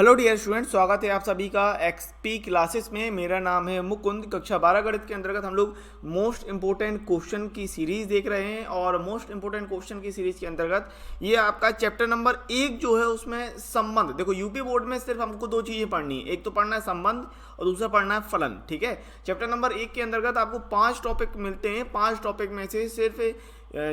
Hello dear student, स्वागत है आप सभी का एक्सपी क्लासेस में। मेरा नाम है मुकुंद। कक्षा 12 गणित के अंतर्गत हम लोग मोस्ट इंपोर्टेंट क्वेश्चन की सीरीज देख रहे हैं और मोस्ट इंपोर्टेंट क्वेश्चन की सीरीज के अंतर्गत ये आपका चैप्टर नंबर 1 जो है उसमें संबंध। देखो यूपी बोर्ड में सिर्फ हमको दो चीज़ें पढ़नी है, एक तो पढ़ना है संबंध और दूसरा पढ़ना है फलन। ठीक है, चैप्टर नंबर 1 के अंतर्गत आपको 5 टॉपिक मिलते हैं। 5 टॉपिक में से सिर्फ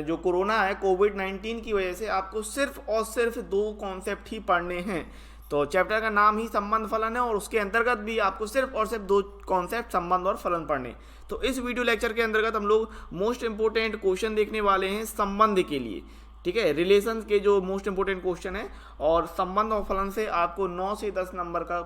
जो कोरोना है कोविड-19 की वजह से आपको सिर्फ और सिर्फ 2 कॉन्सेप्ट ही पढ़ने हैं। तो चैप्टर का नाम ही संबंध फलन है और उसके अंतर्गत भी आपको सिर्फ और सिर्फ 2 कॉन्सेप्ट संबंध और फलन पढ़ने। तो इस वीडियो लेक्चर के अंतर्गत हम लोग मोस्ट इंपोर्टेंट क्वेश्चन देखने वाले हैं संबंध के लिए। ठीक है, रिलेशन के जो मोस्ट इंपोर्टेंट क्वेश्चन है और संबंध और फलन से आपको 9 से 10 नंबर का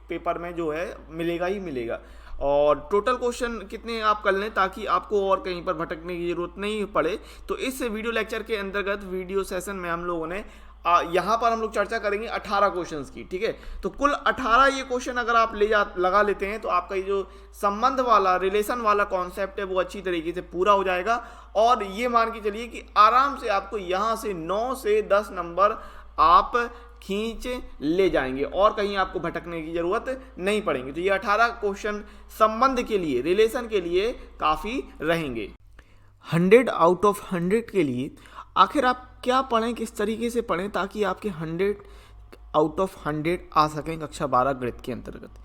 पेपर में जो है मिलेगा ही मिलेगा। और टोटल क्वेश्चन कितने आप कर लें ताकि आपको और कहीं पर भटकने की जरूरत नहीं पड़े। तो इस वीडियो लेक्चर के अंतर्गत वीडियो सेशन में हम लोगों ने यहाँ पर हम लोग चर्चा करेंगे 18 क्वेश्चंस की। ठीक है, तो कुल 18 ये क्वेश्चन अगर आप लगा लेते हैं तो आपका ये जो संबंध वाला रिलेशन वाला कॉन्सेप्ट है वो अच्छी तरीके से पूरा हो जाएगा। और ये मान के चलिए कि आराम से आपको यहाँ से 9 से 10 नंबर आप खींच ले जाएंगे और कहीं आपको भटकने की जरूरत नहीं पड़ेगी। तो ये 18 क्वेश्चन संबंध के लिए, रिलेशन के लिए काफ़ी रहेंगे। 100 आउट ऑफ 100 के लिए आखिर आप क्या पढ़ें, किस तरीके से पढ़ें ताकि आपके 100 आउट ऑफ 100 आ सकें कक्षा 12 गणित के अंतर्गत।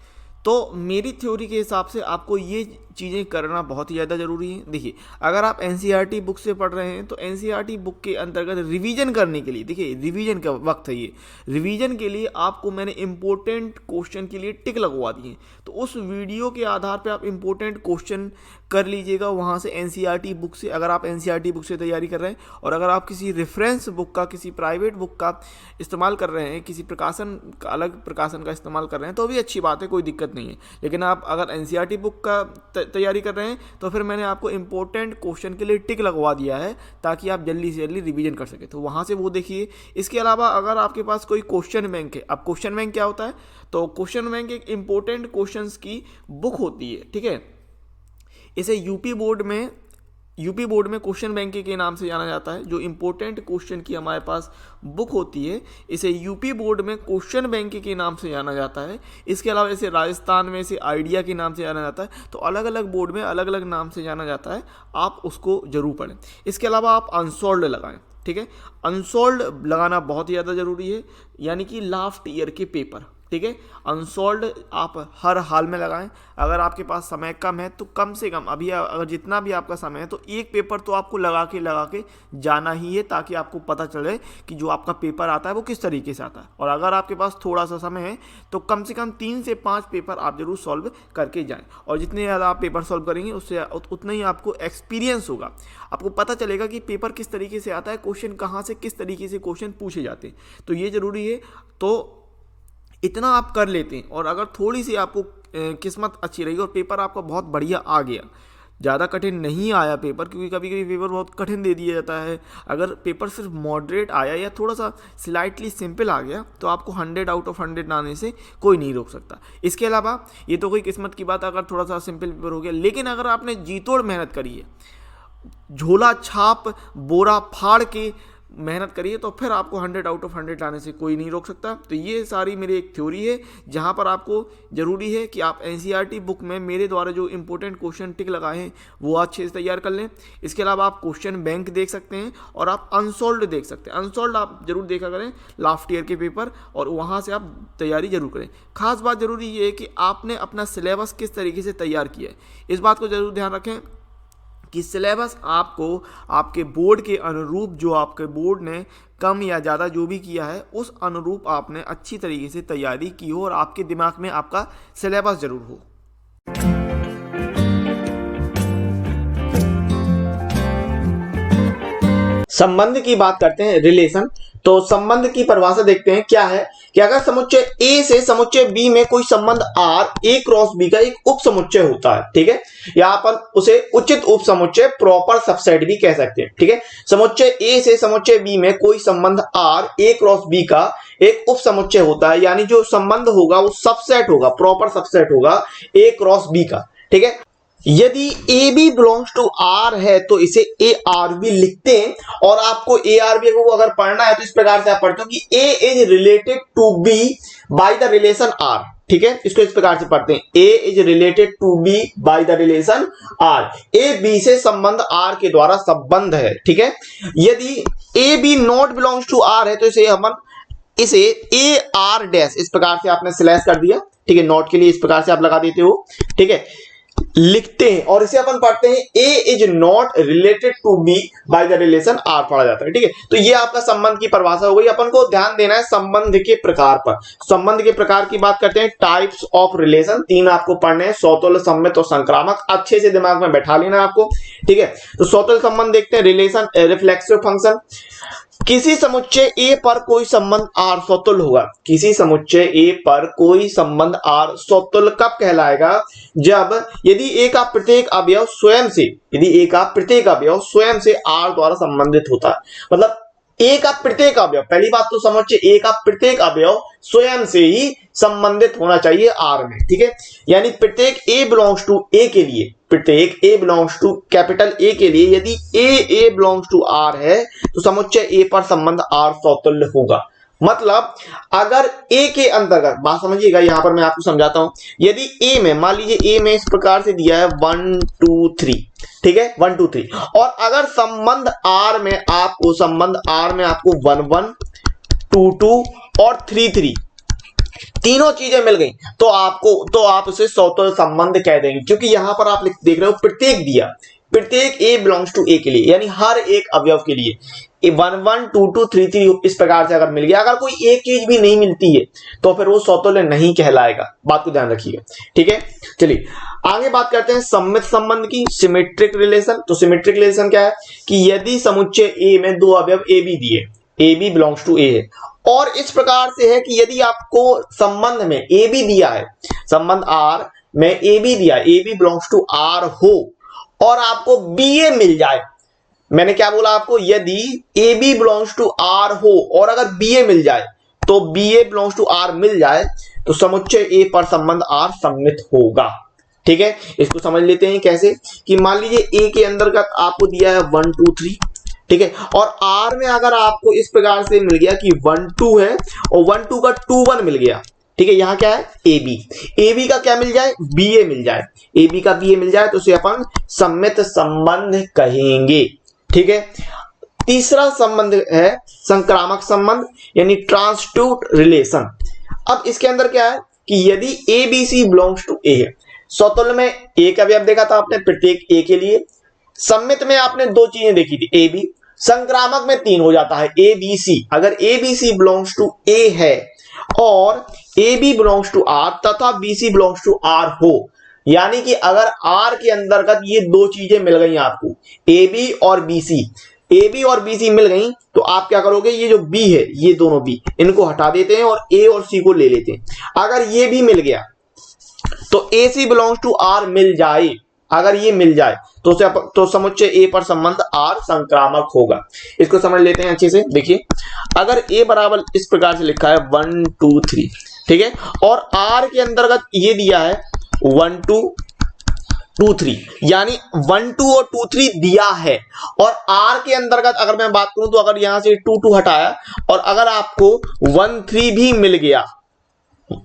तो मेरी थ्योरी के हिसाब से आपको ये चीज़ें करना बहुत ही ज़्यादा ज़रूरी है। देखिए, अगर आप एनसीईआरटी बुक से पढ़ रहे हैं तो एनसीईआरटी बुक के अंतर्गत रिवीजन करने के लिए, देखिए रिवीजन का वक्त है ये, रिवीजन के लिए आपको मैंने इंपॉर्टेंट क्वेश्चन के लिए टिक लगवा दिए। तो उस वीडियो के आधार पर आप इंपॉर्टेंट क्वेश्चन कर लीजिएगा वहाँ से एनसीईआरटी बुक से, अगर आप एनसीईआरटी बुक से तैयारी कर रहे हैं। और अगर आप किसी रेफरेंस बुक का, किसी प्राइवेट बुक का इस्तेमाल कर रहे हैं, किसी प्रकाशन का, अलग प्रकाशन का इस्तेमाल कर रहे हैं तो भी अच्छी बात है, कोई दिक्कत नहीं है। लेकिन आप अगर एनसीईआरटी बुक का तैयारी कर रहे हैं तो फिर मैंने आपको इंपॉर्टेंट क्वेश्चन के लिए टिक लगवा दिया है ताकि आप जल्दी से जल्दी रिवीजन कर सके। तो वहाँ से वो देखिए। इसके अलावा अगर आपके पास कोई क्वेश्चन बैंक है, अब क्वेश्चन बैंक क्या होता है, तो क्वेश्चन बैंक एक इंपॉर्टेंट क्वेश्चंस की बुक होती है। ठीक है, इसे यूपी बोर्ड में क्वेश्चन बैंक के नाम से जाना जाता है। जो इंपॉर्टेंट क्वेश्चन की हमारे पास बुक होती है इसे यूपी बोर्ड में क्वेश्चन बैंक के नाम से जाना जाता है। इसके अलावा इसे राजस्थान में इसे आइडिया के नाम से जाना जाता है। तो अलग अलग बोर्ड में अलग अलग नाम से जाना जाता है, आप उसको जरूर पढ़ें। इसके अलावा आप अनसॉल्व्ड लगाएं। ठीक है, अनसॉल्व्ड लगाना बहुत ही ज़्यादा ज़रूरी है, यानी कि लास्ट ईयर के पेपर। ठीक है, अनसॉल्व्ड आप हर हाल में लगाएं। अगर आपके पास समय कम है तो कम से कम अभी अगर जितना भी आपका समय है तो एक पेपर तो आपको लगा के जाना ही है ताकि आपको पता चले कि जो आपका पेपर आता है वो किस तरीके से आता है। और अगर आपके पास थोड़ा सा समय है तो कम से कम 3 से 5 पेपर आप जरूर सॉल्व करके जाएं। और जितने ज़्यादा आप पेपर सॉल्व करेंगे उससे उतना ही आपको एक्सपीरियंस होगा, आपको पता चलेगा कि पेपर किस तरीके से आता है, क्वेश्चन कहाँ से किस तरीके से क्वेश्चन पूछे जाते हैं। तो ये ज़रूरी है। तो इतना आप कर लेते हैं और अगर थोड़ी सी आपको किस्मत अच्छी रही और पेपर आपका बहुत बढ़िया आ गया, ज़्यादा कठिन नहीं आया पेपर, क्योंकि कभी कभी पेपर बहुत कठिन दे दिया जाता है, अगर पेपर सिर्फ मॉडरेट आया या थोड़ा सा स्लाइटली सिंपल आ गया तो आपको 100 आउट ऑफ 100 आने से कोई नहीं रोक सकता। इसके अलावा ये तो कोई किस्मत की बात, अगर थोड़ा सा सिंपल पेपर हो गया, लेकिन अगर आपने जी तोड़ मेहनत करी है, झोला छाप बोरा फाड़ के मेहनत करिए तो फिर आपको 100 आउट ऑफ 100 लाने से कोई नहीं रोक सकता। तो ये सारी मेरी एक थ्योरी है जहाँ पर आपको ज़रूरी है कि आप एनसीईआरटी बुक में मेरे द्वारा जो इंपॉर्टेंट क्वेश्चन टिक लगाए हैं वो अच्छे से तैयार कर लें। इसके अलावा आप क्वेश्चन बैंक देख सकते हैं और आप अनसॉल्व्ड देख सकते हैं। अनसॉल्व्ड आप जरूर देखा करें लास्ट ईयर के पेपर, और वहाँ से आप तैयारी जरूर करें। खास बात जरूरी ये है कि आपने अपना सिलेबस किस तरीके से तैयार किया है, इस बात को जरूर ध्यान रखें कि सिलेबस आपको आपके बोर्ड के अनुरूप, जो आपके बोर्ड ने कम या ज़्यादा जो भी किया है उस अनुरूप आपने अच्छी तरीके से तैयारी की हो और आपके दिमाग में आपका सिलेबस जरूर हो। संबंध की बात करते हैं, रिलेशन। तो संबंध की परिभाषा देखते हैं क्या है कि अगर समुच्चय ए से समुच्चय बी में कोई संबंध आर ए क्रॉस बी का एक उप समुच्चय होता है। ठीक है, यहां पर उसे उचित उप समुच्चय, प्रॉपर सबसेट भी कह सकते हैं। ठीक है, समुच्चय ए से समुच्चय बी में कोई संबंध आर ए क्रॉस बी का एक उप समुच्चय होता है, यानी जो संबंध होगा वो सबसेट होगा, प्रॉपर सबसेट होगा ए क्रॉस बी का। ठीक है, यदि A B belongs to are है तो इसे ए आर बी लिखते हैं, और आपको ए आर बी को अगर पढ़ना है तो इस प्रकार से आप पढ़ते हो कि A is related to B by the relation R. ठीक है, इसको इस प्रकार से पढ़ते हैं, A is related to B by the relation R. A B से संबंध आर के द्वारा संबंध है। ठीक है, यदि ए b not belongs to are है तो इसे ए आर डैश इस प्रकार से आपने स्लैश कर दिया। ठीक है, नॉट के लिए इस प्रकार से आप लगा देते हो। ठीक है, लिखते हैं और इसे अपन पढ़ते हैं A is not related to B by the relation R पढ़ा जाता है। ठीक है, तो ये आपका संबंध की परिभाषा हो गई। अपन को ध्यान देना है संबंध के प्रकार पर। संबंध के प्रकार की बात करते हैं, टाइप्स ऑफ रिलेशन, 3 आपको पढ़ने हैं, सौतुल्य, सम्मित और संक्रामक। अच्छे से दिमाग में बैठा लेना आपको। ठीक है, तो सौतुल्य संबंध देखते हैं, रिलेशन रिफ्लेक्सिव फंक्शन। किसी समुच्चय ए पर कोई संबंध आर सौतुल्य होगा। किसी समुच्चय ए पर कोई संबंध आर सौतुल्य कब कहलाएगा? जब यदि ए का प्रत्येक अवयव स्वयं से आर द्वारा संबंधित होता है। मतलब ए का प्रत्येक अवयव, पहली बात तो समुच्चय ए का प्रत्येक अवयव स्वयं से ही संबंधित होना चाहिए आर में। ठीक है, यानी प्रत्येक ए बिलोंग्स टू ए के लिए, प्रत्येक ए बिलोंग्स टू कैपिटल ए के लिए यदि ए बिलोंग्स टू आर है तो समुच्चय ए पर संबंध आर सौतुल्य होगा। मतलब अगर ए के अंतर्गत, बात समझिएगा, यहां पर मैं आपको समझाता हूं। यदि ए में, मान लीजिए ए में इस प्रकार से दिया है 1 2 3, ठीक है, 1 2 3, और अगर संबंध आर में आपको 1 1 2 2 और 3 3 तीनों चीजें मिल गई तो आप उसे सौतुल्य संबंध कह देंगे, क्योंकि यहां पर आप देख रहे हो प्रत्येक दिया, प्रत्येक ए बिलोंग्स टू ए के लिए, यानी हर एक अवयव के लिए 1 1 2 2 3 3 इस प्रकार से अगर मिल गया। अगर कोई एक चीज भी नहीं मिलती है तो फिर वो सौतुल्य नहीं कहलाएगा। बात को ध्यान रखिएगा। ठीक है, चलिए आगे बात करते हैं सम्मित संबंध की, सिमेट्रिक रिलेशन। तो सिमेट्रिक रिलेशन क्या है कि यदि समुच्चय ए में 2 अवयव ए बी दिए, A B belongs to A है, और इस प्रकार से है कि यदि आपको संबंध में ए बी दिया है, संबंध आर में ए बी दिया, A B belongs to are हो, और आपको बी ए मिल जाए। मैंने क्या बोला आपको? यदि A B belongs to are हो और अगर बी ए मिल जाए, तो B A belongs to R मिल जाए तो समुच्चय ए पर संबंध आर सम्मित होगा। ठीक है, इसको समझ लेते हैं कैसे कि मान लीजिए ए के अंतर्गत आपको दिया है 1 2 3, ठीक है, और आर में अगर आपको इस प्रकार से मिल गया कि 1 2 है और 1 2 का 2 1 मिल गया। ठीक है, यहां क्या है? ए बी का क्या मिल जाए? बी ए मिल जाए। ए बी का बी ए मिल जाए तो उसे अपन सम्मित संबंध कहेंगे। ठीक है, तीसरा संबंध है संक्रामक संबंध, यानी ट्रांसट्यूट रिलेशन। अब इसके अंदर क्या है कि यदि A B C belongs to A है, सौतुल्य में एक अवयव देखा था आपने प्रत्येक ए के लिए, सम्मित में आपने 2 चीजें देखी थी ए बी, संक्रामक में 3 हो जाता है ए बी सी। अगर A B C belongs to A है और A B belongs to R तथा B C belongs to are हो, यानी कि अगर आर के अंतर्गत ये 2 चीजें मिल गई आपको, ए बी और बी सी, ए बी और बी सी मिल गई, तो आप क्या करोगे? ये जो बी है, ये दोनों बी, इनको हटा देते हैं और ए और सी को ले लेते हैं। अगर ये भी मिल गया तो A C belongs to R मिल जाए, अगर ये मिल जाए तो समुच्चय ए पर संबंध आर संक्रामक होगा। इसको समझ लेते हैं अच्छे से। देखिए, अगर ए बराबर इस प्रकार से लिखा है 1 2 3, ठीक है, और आर के अंतर्गत ये दिया है 1 2 2 3, यानी 1 2 और 2 3 दिया है, और आर के अंतर्गत अगर मैं बात करूं तो अगर यहां से 2 2 हटाया और अगर आपको 1 3 भी मिल गया,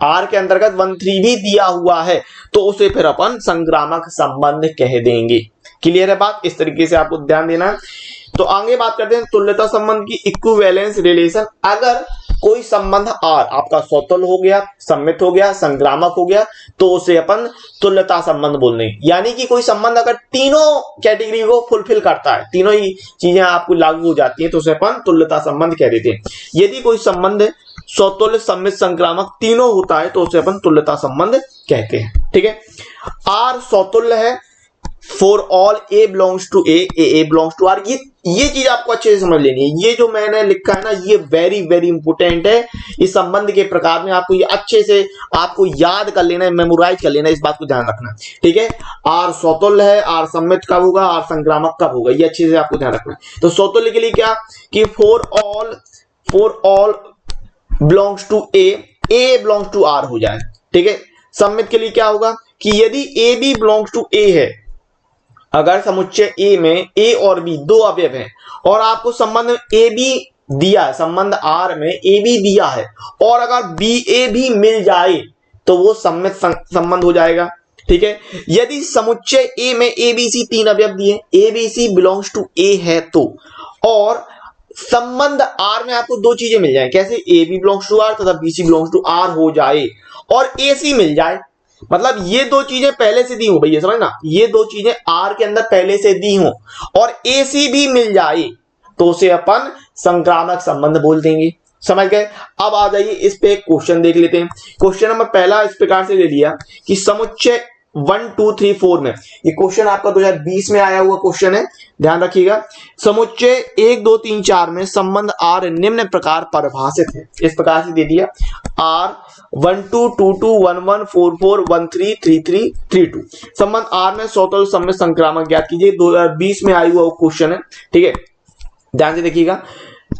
आर के अंतर्गत 1 3 भी दिया हुआ है, तो उसे फिर अपन संक्रामक संबंध कह देंगे। क्लियर है बात? इस तरीके से आपको ध्यान देना है। तो आगे बात करते हैं तुल्यता संबंध की, इक्विवेलेंस रिलेशन। अगर कोई संबंध आर आपका सौतुल्य हो गया, सम्मित हो गया, संक्रामक हो गया, तो उसे अपन तुल्यता संबंध बोल देंगे। यानी कि कोई संबंध अगर तीनों कैटेगरी को फुलफिल करता है, तीनों ही चीजें आपको लागू हो जाती हैं, तो उसे अपन तुल्यता संबंध कह देते हैं। यदि कोई संबंध सौतुल्य, सम्मित, संक्रामक तीनों होता है तो उसे अपन तुल्यता संबंध कहते हैं। ठीक है, आर सौतुल्य है for all a belongs to a belongs to are. ये चीज आपको अच्छे से समझ लेनी है। ये जो मैंने लिखा है ना, ये वेरी वेरी इंपोर्टेंट है। इस संबंध के प्रकार में आपको ये अच्छे से आपको याद कर लेना है, मेमोराइज कर लेना है, इस बात को ध्यान रखना। ठीक है, आर सौतुल्य है, आर सम्मित कब होगा, आर संक्रामक कब होगा, ये अच्छे से आपको ध्यान रखना है। तो सौतुल्य के लिए क्या कि for all belongs to a belongs to are हो जाए। ठीक है, सम्मित के लिए क्या होगा कि यदि A B belongs to A है अगर समुच्चय ए में ए और बी दो अवयव हैं और आपको संबंध ए बी दिया है, संबंध आर में ए बी दिया है, और अगर बी ए भी मिल जाए तो वो सम्मित संबंध हो जाएगा। ठीक है, यदि समुच्चय ए में ए बी सी तीन अवयव दिए, A B C belongs to A है तो, और संबंध आर में आपको दो चीजें मिल जाए, कैसे, A B belongs to R तथा B C belongs to are हो जाए, और ए सी मिल जाए, मतलब ये दो चीजें पहले से दी हो भैया, समझना, ये दो चीजें आर के अंदर पहले से दी हो और ए सी भी मिल जाए तो उसे अपन संक्रामक संबंध बोल देंगे। समझ गए। अब आ जाइए इस पे एक क्वेश्चन देख लेते हैं। क्वेश्चन नंबर पहला इस प्रकार से ले लिया कि समुच्चय 1 2 3 4 में, ये क्वेश्चन आपका 2020 में आया हुआ क्वेश्चन है, ध्यान रखिएगा। समुच्चय 1 2 3 4 में संबंध आर निम्न प्रकार परिभाषित है, इस प्रकार से दे दिया, आर 1 2 2 2 1 1 4 4 1 3 3 3 3 2, संबंध आर में स्वतंत्र सम्मित संक्रामक ज्ञात कीजिए। 2020 में आया हुआ क्वेश्चन है, ठीक है, ध्यान से देखिएगा।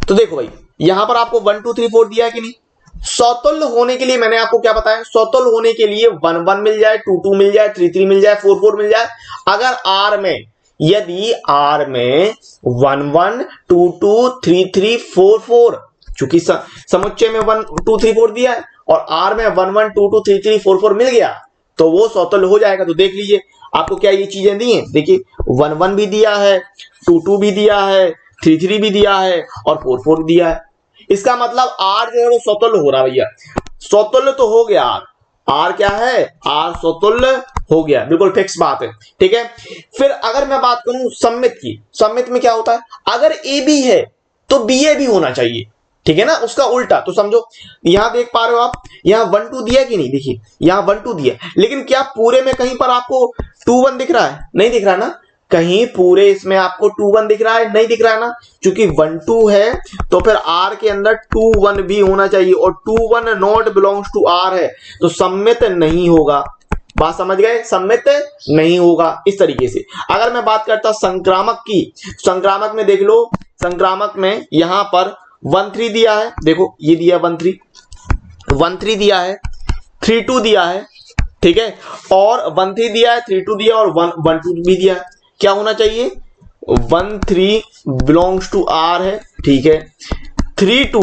तो देखो भाई, यहां पर आपको 1 2 3 4 दिया है कि नहीं, सौतुल्य होने के लिए मैंने आपको क्या बताया, सौतुल्य होने के लिए 1 1 मिल जाए, 2 2 मिल जाए, 3 3 मिल जाए, 4 4 मिल जाए। अगर आर में, यदि आर में 1 1 2 2 3 3 4 4, चूंकि समुच्चय में 1 2 3 4 दिया है और आर में 1 1 2 2 3 3 4 4 मिल गया तो वो सौतुल्य हो जाएगा। तो देख लीजिए आपको क्या ये चीजें दी हैं, देखिए 1 1 भी दिया है, 2 2 भी दिया है, 3 3 भी दिया है और 4 4 दिया है। इसका मतलब आर जो है वो सौतुल्य हो रहा है भैया, सौतुल्य तो हो गया आर, आर क्या है, आर सौतुल्य हो गया, बिल्कुल फिक्स बात है। ठीक है, फिर अगर मैं बात करूं सम्मित की, सम्मित में क्या होता है, अगर ए बी है तो बी ए भी होना चाहिए, ठीक है ना, उसका उल्टा। तो समझो यहां देख पा रहे हो आप, यहां 1 2 दिया कि नहीं, देखिए यहां 1 2 दिया, लेकिन क्या पूरे में कहीं पर आपको 2 1 दिख रहा है, नहीं दिख रहा ना, कहीं पूरे इसमें आपको 2 1 दिख रहा है, नहीं दिख रहा है ना, क्योंकि 1 2 है तो फिर आर के अंदर 2 1 भी होना चाहिए, और 2 1 नॉट बिलोंग्स टू आर है तो सम्मित नहीं होगा। बात समझ गए, सम्मित नहीं होगा। इस तरीके से अगर मैं बात करता संक्रामक की, संक्रामक में देख लो, संक्रामक में यहां पर 1 3 दिया है, देखो ये दिया 1 3 दिया है, 3 2 दिया है, ठीक है, और 1 3 दिया है, 3 2 दिया और 1 2 भी दिया है। क्या होना चाहिए, 1 3 बिलोंग्स टू आर है, ठीक है, 3 2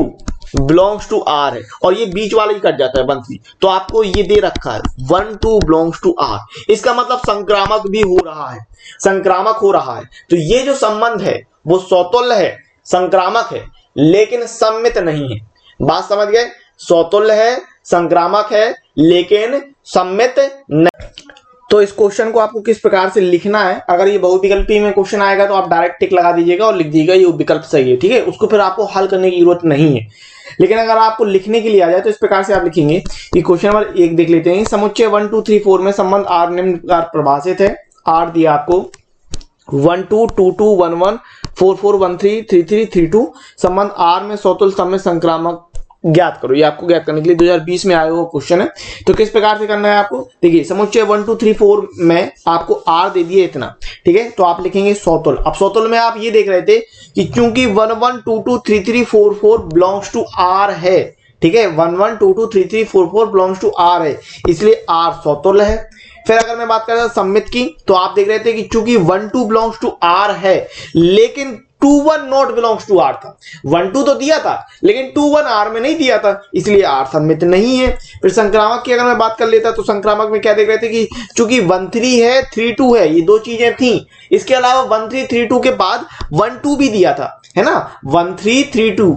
बिलोंग्स टू आर है, और ये बीच वाला ही कट जाता है 1 3, तो आपको ये दे रखा है 1 2 बिलोंग्स टू आर। इसका मतलब संक्रामक भी हो रहा है, संक्रामक हो रहा है। तो ये जो संबंध है वो सौतुल्य है, संक्रामक है, लेकिन सम्मित नहीं है। बात समझ गए, सौतुल्य है, संक्रामक है, लेकिन सम्मित नहीं। तो इस क्वेश्चन को आपको किस प्रकार से लिखना है, अगर ये बहुविकल्पी में क्वेश्चन आएगा तो आप डायरेक्ट टिक लगा दीजिएगा और लिख दीजिएगा ये विकल्प सही है, ठीक है, उसको फिर आपको हल करने की जरूरत नहीं है। लेकिन अगर आपको लिखने के लिए आ जाए तो इस प्रकार से आप लिखेंगे कि क्वेश्चन नंबर 1 देख लेते हैं। समुच्चय 1 2 3 4 में संबंध आर निम्न प्रकार परिभाषित है, आर दिया आपको 1 2 2 2 1 1 4 4 1 3 3 3 3 2, संबंध आर में सौतुल्य सम्मित संक्रामक ज्ञात करो। ये आपको ज्ञात करने के लिए 2020 में आया हुआ क्वेश्चन है। तो किस प्रकार से करना है आपको, देखिए समुच्चय 1 2 3 4 में आपको आर दे दिए इतना, ठीक है, तो आप लिखेंगे सौतुल्य। अब सौतुल्य में आप ये देख रहे थे कि चूंकि 1 1 2 2 3 3 4 4 बिलोंग्स टू आर है, ठीक है, 1 1 2 2 3 3 4 4 बिलोंग्स टू आर है, इसलिए आर सौतुल्य है। फिर अगर मैं बात करता सम्मित की, तो आप देख रहे थे कि चूंकि 1 2 बिलोंग्स टू आर है, लेकिन 2 1 नॉट बिलोंग्स टू आर था, 1 2 तो दिया था लेकिन 2 1 आर में नहीं दिया था, इसलिए आर सम्मित नहीं है। फिर संक्रामक की अगर मैं बात कर लेता तो संक्रामक में क्या देख रहे थे कि चूंकि 1 3 है 3 2 है, ये दो चीजें थी, इसके अलावा 1 3 3 2 के बाद 1 2 भी दिया था, है ना, 1 3 3 2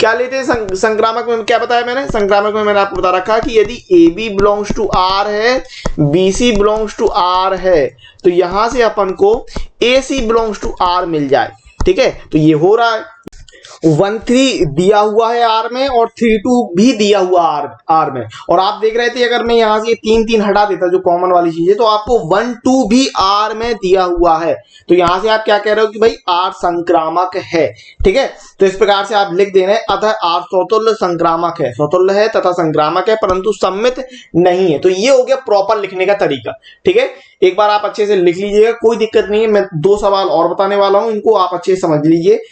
क्या लेते संक्रामक में, क्या बताया मैंने, संक्रामक में मैंने आपको बता रखा कि यदि A B belongs to are है, B C belongs to are है, तो यहां से अपन को A C belongs to R मिल जाए, ठीक है। तो ये हो रहा है, 1 3 दिया हुआ है आर में और 3 2 भी दिया हुआ आर में, और आप देख रहे थे अगर मैं यहां से 3 3 हटा देता जो कॉमन वाली चीज है, तो आपको 1 2 भी आर में दिया हुआ है। तो यहां से आप क्या कह रहे हो कि भाई आर संक्रामक है, ठीक है। तो इस प्रकार से आप लिख दे रहे हैं, अतः आर सौतुल्य संक्रामक है, सौतुल्य है तथा संक्रामक है परंतु सम्मित नहीं है। तो ये हो गया प्रॉपर लिखने का तरीका, ठीक है। एक बार आप अच्छे से लिख लीजिएगा, कोई दिक्कत नहीं है। मैं 2 सवाल और बताने वाला हूं, इनको आप अच्छे से समझ लीजिए।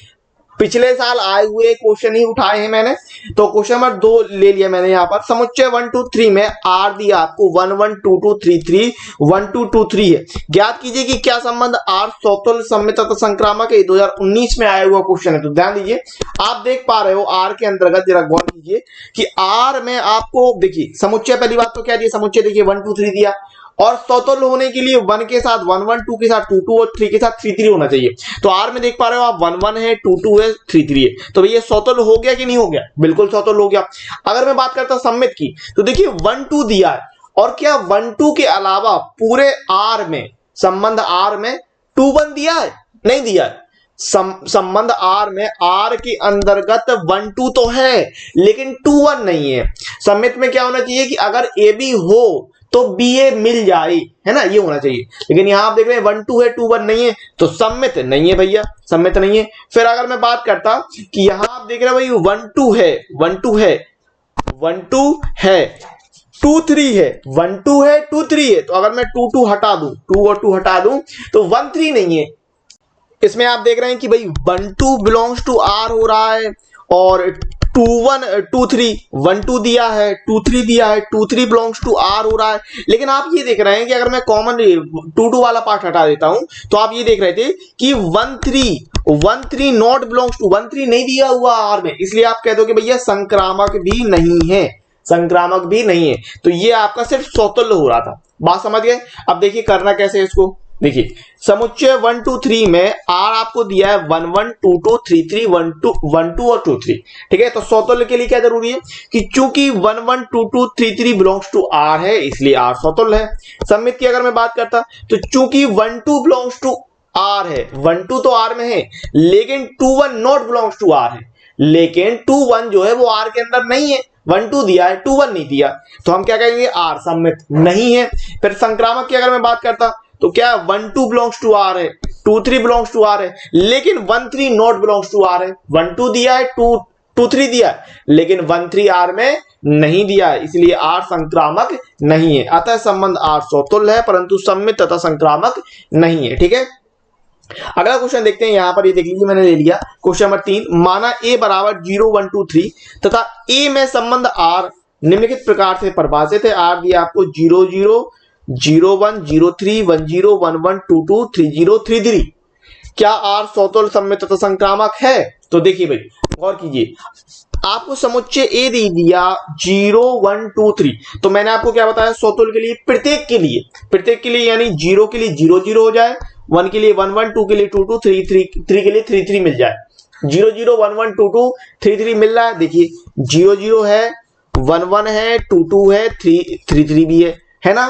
पिछले साल आए हुए क्वेश्चन ही उठाए हैं मैंने। तो क्वेश्चन नंबर 2 ले लिया मैंने यहाँ पर। समुच्चय 1 2 3 में आर दिया आपको 1 1 2 2 3 3 1 2 2 3 है। ज्ञात कीजिए कि क्या संबंध आर समतुल्य सममित तथा संक्रामक है। 2019 में आया हुआ क्वेश्चन है। तो ध्यान दीजिए, आप देख पा रहे हो आर के अंतर्गत, जरा गौर कीजिए कि आर में आपको देखिए समुच्चय, पहली बात तो क्या दिया, समुच्चय देखिए 1 2 3 दिया, और समतुल्य होने के लिए 1 के साथ 1 1, 2 के साथ 2 2 और 3 के साथ 3 3 होना चाहिए। तो आर में देख पा रहे हो आप 1 1 है, 2 2 है, 3 3 है। तो भैया समतुल्य हो गया कि नहीं हो गया? बिल्कुल समतुल्य हो गया। अगर मैं बात करता हूं सममित की, तो देखिए 1 2 दिया है, और क्या 1 2 के अलावा पूरे आर में, संबंध आर में 2 1 दिया है? नहीं दिया है। संबंध आर में आर के अंतर्गत 1 2 तो है, लेकिन 2 1 नहीं है। सममित में क्या होना चाहिए कि अगर ए बी हो तो बी ए मिल जाए, है ना, ये होना चाहिए। लेकिन यहां आप देख रहे हैं 1 2 है, 2 1 नहीं है, तो सममित नहीं है भैया, सममित नहीं है। फिर अगर मैं बात करता कि यहां आप देख रहे हैं भाई 1 2 है, 1 2 है, 1 2 है, 2 3 है, 1 2 है, 2 3 है, तो अगर मैं 2 2 हटा दूं, 2 और 2 हटा दूं, तो 1 3 नहीं है। इसमें आप देख रहे हैं कि भाई 1 2 बिलोंग्स टू आर हो रहा है, और 2 1 2 3 1 2 दिया है, 2 3 दिया है, 2 3 बिलोंग्स टू आर हो रहा है। लेकिन आप ये देख रहे हैं कि अगर मैं कॉमन 2 2 वाला पार्ट हटा देता हूं, तो आप ये देख रहे थे कि 1 3 नॉट बिलोंग्स टू, 1 3 नहीं दिया हुआ आर में, इसलिए आप कह दो कि भैया संक्रामक भी नहीं है, संक्रामक भी नहीं है। तो ये आपका सिर्फ समतुल्य हो रहा था। बात समझ गए? अब देखिए करना कैसे है इसको। देखिए समुच्चय 1 2 3 में आर आपको दिया है 1 1 2 2 3 3 1 2 और 2 3, ठीक है। तो समतुल्य के लिए क्या जरूरी है कि चूंकि 1 1 2 2 3 3 बिलोंग्स टू आर है, इसलिए आर समतुल्य है। सममित की अगर मैं बात करता, तो चूंकि 1 2 बिलोंग्स टू आर है, 1 2 तो आर में है, लेकिन 2 1 नॉट बिलोंग्स टू आर है, लेकिन 2 1 जो है वो आर के अंदर नहीं है। 1 2 दिया है, 2 1 नहीं दिया, तो हम क्या कहेंगे, आर सममित नहीं है। फिर संक्रामक की अगर मैं बात करता, तो क्या 1 2 बिलोंग्स टू आर है, 2 3 बिलोंग्स टू आर है, लेकिन 1 3 नॉट बिलोंग्स टू आर है। 1 2 दिया है, 2 3 दिया है, लेकिन 1 3 आर में नहीं दिया है, इसलिए आर संक्रामक नहीं है। अतः संबंध आर समतुल्य है, परंतु सममित तथा संक्रामक नहीं है, ठीक है। अगला क्वेश्चन देखते हैं। यहां पर ये देख लीजिए, मैंने ले लिया क्वेश्चन नंबर 3। माना ए बराबर 0 1 2 3 तथा ए में संबंध आर निम्नलिखित प्रकार से परिभाषित है। आर दिया आपको 0 0 0 1 0 3 1 0 1 1 2 2 3 0 3 3। क्या आर समतुल्य सममित तथा संक्रामक है? तो देखिए भाई गौर कीजिए, आपको समुच्चय ए दे दिया 0 1 2 3, तो मैंने आपको क्या बताया, समतुल्य के लिए प्रत्येक के लिए यानी 0 के लिए 0 0 हो जाए, 1 के लिए 1 1, 2 के लिए 2 2, 3 के लिए 3 3 मिल जाए। 0 0 1 1 2 2 3 3 मिल रहा है। देखिए 0 0 है, 1 1 है, 2 2 है, 3 3 भी है ना।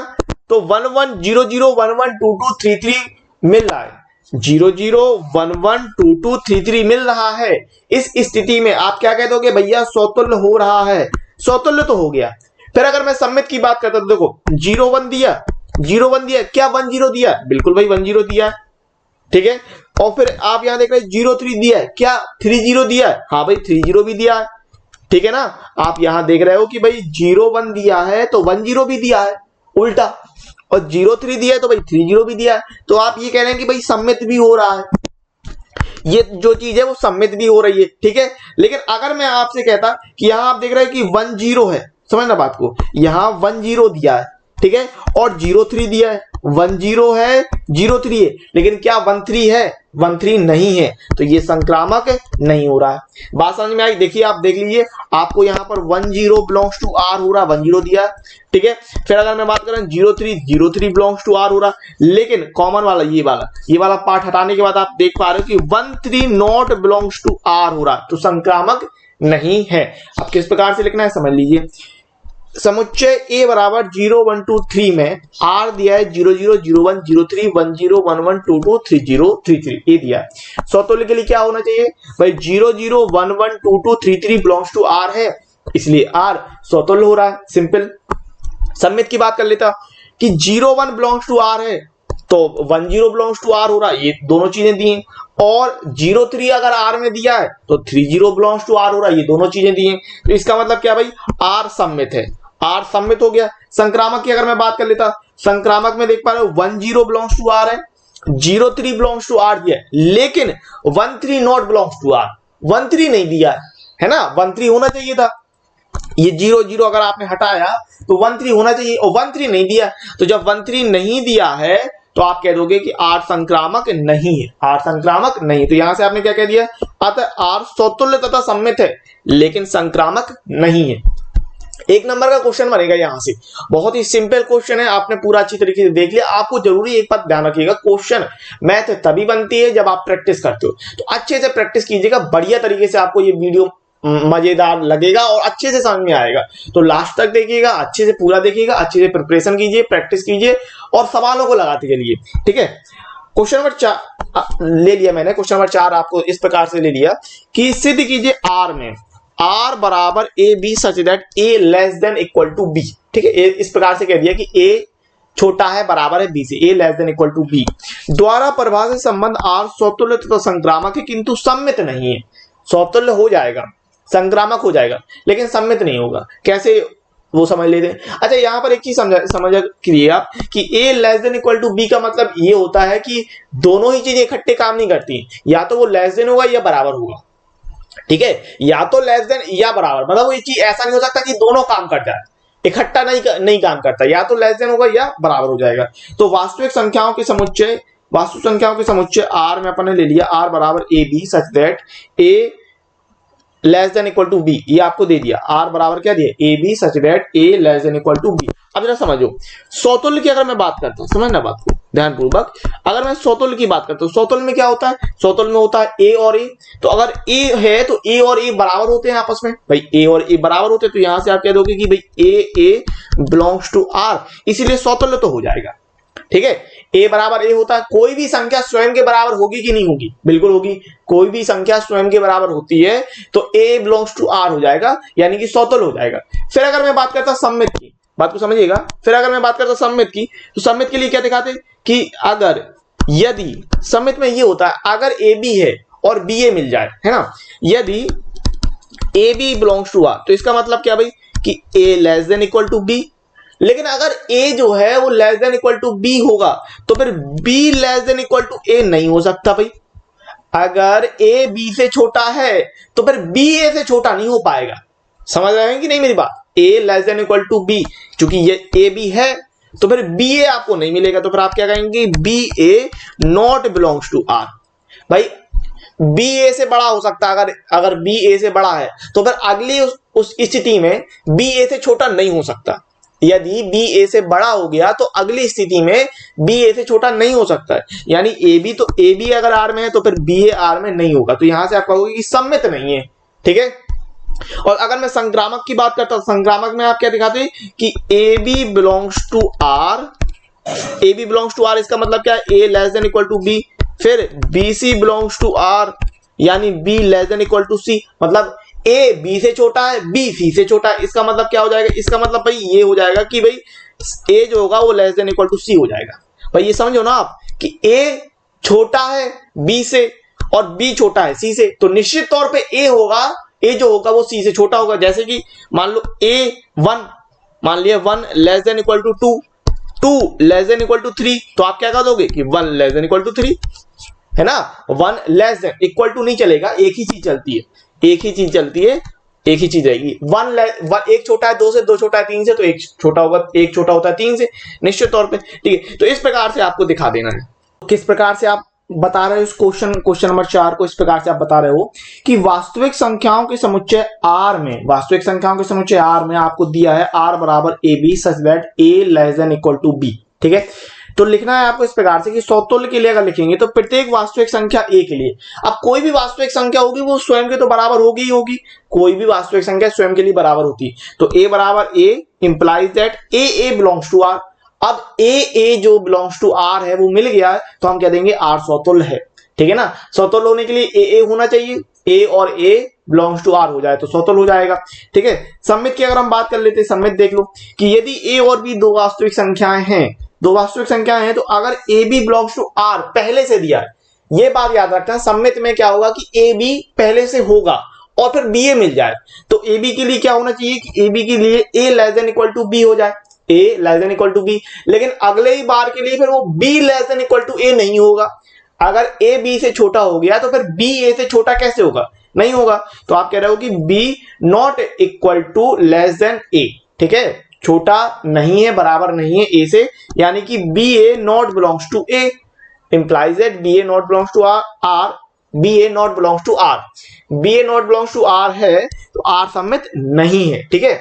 तो 1 1 0 0 1 1 2 2 3 3 मिल रहा है, 0 0 1 1 2 2 3 3 मिल रहा है। इस स्थिति में आप क्या कह दोगे, भैया समतुल्य हो रहा है, समतुल्य तो हो गया। फिर अगर मैं सममित की बात करता, तो देखो 0 1 दिया, 0 1 दिया, क्या 1 0 दिया? बिल्कुल भाई 1 0 दिया, ठीक है। और फिर आप यहां देख रहे हैं 0 3 दिया है, क्या 3 0 दिया है? हाँ भाई 3 0 भी दिया है, ठीक है ना। आप यहां देख रहे हो कि भाई 0 1 दिया है तो 1 0 भी दिया है उल्टा, और 0 3 दिया है तो भाई 3 0 भी दिया है। तो आप ये कह रहे हैं कि भाई सममित भी हो रहा है, ये जो चीज है वो सममित भी हो रही है, ठीक है। लेकिन अगर मैं आपसे कहता कि यहां आप देख रहे हैं कि 1 0 है, समझना बात को, यहां 1 0 दिया है, ठीक है, और 0 3 दिया है, 1 0 है, 0 3 है, लेकिन क्या 1 3 है? 1 3 नहीं है, तो ये संक्रामक नहीं हो रहा है। बात समझ में आई? देखिए आप देख लीजिए, आपको यहां पर 1 0 बिलोंग्स टू आर हो रहा, 1 0 दिया, ठीक है। फिर अगर मैं बात करें 0 3 बिलोंग्स टू आर हो रहा, लेकिन कॉमन वाला ये वाला पार्ट हटाने के बाद आप देख पा रहे हो कि 1 3 नॉट बिलोंग्स टू आर हो रहा, तो संक्रामक नहीं है। अब किस प्रकार से लिखना है समझ लीजिए। समुच्चय ए बराबर 0 1 2 3 में आर दिया है 0 0 0 1 0 3 1 0 1 1 2 2 3 0 3 3, ये दिया है। समतुल्य के लिए क्या होना चाहिए भाई, 0 0 1 1 2 2 3 3 बिलोंग्स टू आर है, इसलिए आर समतुल्य हो रहा है, सिंपल। सममित की बात कर लेता कि 0 1 बिलोंग्स टू आर है, तो 1 0 बिलोंग्स टू आर हो रहा है, ये दोनों चीजें दी हैं। और 0 3 अगर आर में दिया है तो 3 0 बिलोंग्स टू आर हो रहा है, ये दोनों चीजें दी हैं। तो इसका मतलब क्या भाई, आर सममित है, आर सममित हो गया। संक्रामक की अगर मैं बात कर लेता, संक्रामक में देख पा रहे हो 1 0 बिलोंग्स टू आर है, 0 3 बिलोंग्स टू आर दिया, लेकिन 1 3 नॉट बिलोंग्स टू आर, 13 नहीं दिया है ना, 13 होना चाहिए था। ये 0 0 अगर आपने हटाया तो 13 होना चाहिए, और 13 नहीं दिया। तो जब 13 नहीं दिया है तो आप कह दोगे कि R संक्रामक नहीं है, R संक्रामक नहीं। तो यहां से आपने क्या कह दिया, अतः R स्वतुल्य तथा सम्मित है लेकिन संक्रामक नहीं है। एक नंबर का क्वेश्चन बनेगा यहां से, बहुत ही सिंपल क्वेश्चन है, आपने पूरा अच्छी तरीके से देख लिया। आपको जरूरी एक बात ध्यान रखिएगा, क्वेश्चन मैथ तभी बनती है जब आप प्रैक्टिस करते हो। तो अच्छे से प्रैक्टिस कीजिएगा, बढ़िया तरीके से आपको ये वीडियो मजेदार लगेगा और अच्छे से समझ में आएगा। तो लास्ट तक देखिएगा, अच्छे से पूरा देखिएगा, अच्छे से प्रिपरेशन कीजिए, प्रैक्टिस कीजिए और सवालों को लगाते चलिए। ठीक है, क्वेश्चन नंबर 4 ले लिया मैंने। क्वेश्चन नंबर 4 आपको इस प्रकार से ले लिया कि सिद्ध कीजिए R में R बराबर A B such that a less than equal to b. ठीक है, इस प्रकार से कह दिया कि ए छोटा है बराबर है बी से, A less than equal to B द्वारा परिभाषित संबंध R स्वतुल्य तथा संक्रामक है किंतु सम्मित नहीं है। स्वतुल्य हो जाएगा, संक्रामक हो जाएगा लेकिन सम्मित नहीं होगा। कैसे, वो समझ लेते हैं। अच्छा, यहां पर एक चीज समझ कीजिए आप कि A less than equal to B का मतलब ये होता है कि दोनों ही चीजें इकट्ठे काम नहीं करती, या तो वो लेस देन होगा या बराबर होगा। ठीक है, या तो लेस देन या बराबर, मतलब वो ये चीज ऐसा नहीं हो सकता कि दोनों काम कर जाए, इकट्ठा नहीं काम करता, या तो लेस देन होगा या बराबर हो जाएगा। तो वास्तविक संख्याओं के समुच्चय R में अपन ने ले लिया R बराबर A B such that a less than equal to b, ये आपको दे दिया। R बराबर क्या दिया, A B such that a less than equal to b. अब जरा समझो, स्वतुल्य की अगर मैं बात करता हूं, समझना बात को ध्यानपूर्वक, अगर मैं स्वतुल्य की बात करता हूं, स्वतुल्य में क्या होता है, स्वतुल्य में होता है ए और ए। तो अगर ए है तो ए और ए बराबर होते हैं आपस में, भाई ए और ए बराबर होते हैं, तो यहां से आप कह दोगे कि भाई ए बिलोंग्स टू R, इसीलिए स्वतुल्य तो हो जाएगा। ठीक है, ए बराबर ए होता है, कोई भी संख्या स्वयं के बराबर होगी कि नहीं होगी, बिल्कुल होगी। कोई भी संख्या स्वयं के बराबर होती है तो ए बिलोंग्स टू R हो जाएगा, यानी कि स्वतुल्य हो जाएगा। फिर अगर मैं बात करता सम्मित की, बात को समझिएगा, फिर अगर मैं बात करता सम्मित की, तो सम्मित के लिए क्या दिखाते कि अगर यदि सम्मित में ये होता है, अगर ए बी है और बी ए मिल जाए, है ना, यदि A B belongs to R, तो इसका मतलब क्या भाई कि A less than equal to B. लेकिन अगर a जो है वो less than equal to b होगा तो फिर b less than equal to a नहीं हो सकता भाई। अगर a b से छोटा है तो फिर b a से छोटा नहीं हो पाएगा। समझ रहे हैं कि नहीं मेरी बात, a less than equal to b, चूंकि ये a b है तो फिर b a आपको नहीं मिलेगा, तो फिर आप क्या कहेंगे, b a not belongs to R। भाई b a से बड़ा हो सकता है, अगर b a से बड़ा है तो फिर अगली उस स्थिति में b a से छोटा नहीं हो सकता। यदि b a से बड़ा हो गया तो अगली स्थिति में b a से छोटा नहीं हो सकता है, यानी तो a b अगर R में है तो फिर b a R में नहीं होगा। तो यहां से आप कहोगे कि सम्मित नहीं है। ठीक है, और अगर मैं संक्रामक की बात करता हूं, संक्रामक में आप क्या दिखाते हैं कि a b belongs to R, a b belongs to R, इसका मतलब क्या है, a less than equal to b, फिर b c belongs to R यानी b less than equal to c, मतलब a b से छोटा है, b c से छोटा है। इसका मतलब क्या हो जाएगा, इसका मतलब भाई ये हो जाएगा कि भाई a जो होगा वो less than equal to c हो जाएगा। भाई ये समझो ना आप कि a छोटा है b से और b छोटा है c से, तो निश्चित तौर पे a होगा, a जो होगा वो c से छोटा होगा। जैसे कि मान लो a1, मान लिया 1 less than equal to 2, 2 less than equal to 3, तो आप क्या कह दोगे कि 1 लेस देन इक्वल टू 3, है ना। 1 लेस देन इक्वल टू नहीं चलेगा, एक ही चीज चलती है, एक ही चीज चलती है, एक ही चीज रहेगी। एक छोटा है 2 से, 2 छोटा है 3 से, तो एक छोटा होगा, एक छोटा होता है 3 से निश्चित तौर पे। ठीक है, तो इस प्रकार से आपको दिखा देना है। किस प्रकार से आप बता रहे हो इस क्वेश्चन नंबर 4 को, इस प्रकार से आप बता रहे हो कि वास्तविक संख्याओं के समुच्चय R में, वास्तविक संख्याओं के समुच्चय R में आपको दिया है R बराबर A B such that a less than equal to b। ठीक है, तो लिखना है आपको इस प्रकार से कि स्वतुल्य के लिए अगर लिखेंगे तो प्रत्येक वास्तविक संख्या a के लिए, अब कोई भी वास्तविक संख्या होगी वो स्वयं के तो बराबर होगी ही होगी, कोई भी वास्तविक संख्या स्वयं के लिए बराबर होती है। तो a बराबर a implies that a belongs to R। अब a जो बिलोंग्स टू R है वो मिल गया है, तो हम कह देंगे R स्वतुल्य है। ठीक है ना, स्वतुल्य होने के लिए a होना चाहिए, a और a बिलोंग्स टू R हो जाए तो स्वतुल्य हो जाएगा। ठीक है, सम्मित की अगर हम बात कर लेते हैं, सम्मित देख लो कि यदि a और b दो वास्तविक संख्याएं हैं, तो अगर a b belongs to R पहले से दिया है, ये बात याद रखना, सम्मित में क्या होगा कि a b पहले से होगा और फिर b a मिल जाए, तो a b के लिए क्या होना चाहिए कि a b के लिए a less than equal to b हो जाए, a less than equal to b। लेकिन अगले ही बार के लिए फिर वो b less than equal to a नहीं होगा। अगर a b से छोटा हो गया तो फिर b a से छोटा कैसे होगा, नहीं होगा। तो आप कह रहे हो कि B not equal to less than A, ठीक है, छोटा नहीं है, बराबर नहीं है ए से, यानी कि b a not belongs to a, implies that b a not belongs to r, b a not belongs to r, b a not belongs to are है तो आर सममित नहीं है, ठीक है।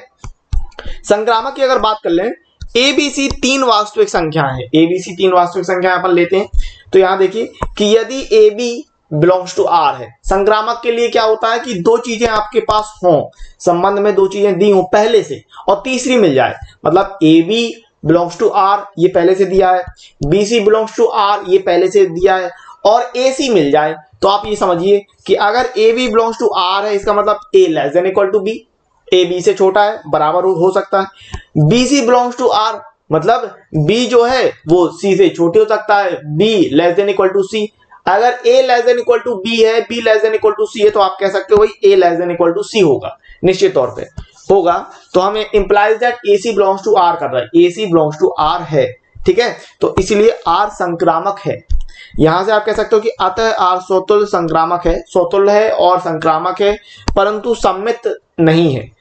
संक्रामक की अगर बात कर लें, एबीसी तीन वास्तविक संख्या है, एबीसी तीन वास्तविक संख्या अपन लेते हैं, तो यहां देखिए कि यदि A B belongs to are है, संक्रामक के लिए क्या होता है कि दो चीजें आपके पास हों, संबंध में दो चीजें दी हों पहले से और तीसरी मिल जाए, मतलब a B belongs to are ये पहले से दिया है, B C belongs to are ये पहले से दिया है, और ए सी मिल जाए, तो आप ये समझिए कि अगर A B belongs to are है, इसका मतलब A less than equal to B, A B से छोटा है, बराबर हो सकता है। B C belongs to R, मतलब बी जो है वो सी से छोटे हो सकता है, B less than equal to C. अगर A less than equal to B है, B less than equal to C है, तो आप कह सकते हो भाई ए less than equal to C होगा, निश्चित तौर पे होगा। तो हमें implies that A C belongs to R कर रहा है, A C belongs to are है, ठीक है, तो इसलिए आर संक्रामक है। यहां से आप कह सकते हो कि अतः आर स्वतुल्य संक्रामक है, स्वतुल्य है और संक्रामक है, परंतु सम्मित नहीं है।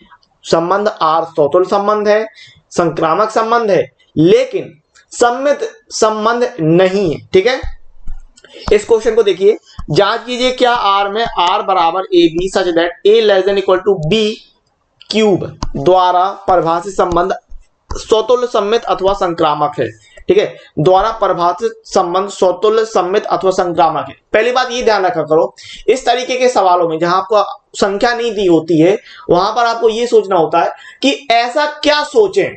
संबंध आर स्वतुल्य संबंध है, संक्रामक संबंध है, लेकिन सम्मित संबंध नहीं है, ठीक है। इस क्वेश्चन को देखिए, जांच कीजिए क्या आर में आर बराबर A B such that a less than equal to b cube द्वारा परिभाषित संबंध स्वतुल्य सम्मित अथवा संक्रामक है, ठीक है, द्वारा परिभाषित संबंध स्वतुल्य सम्मित अथवा संक्रामक है। पहली बात ये ध्यान रखा करो, इस तरीके के सवालों में जहां आपको संख्या नहीं दी होती है, वहां पर आपको ये सोचना होता है कि ऐसा क्या सोचें,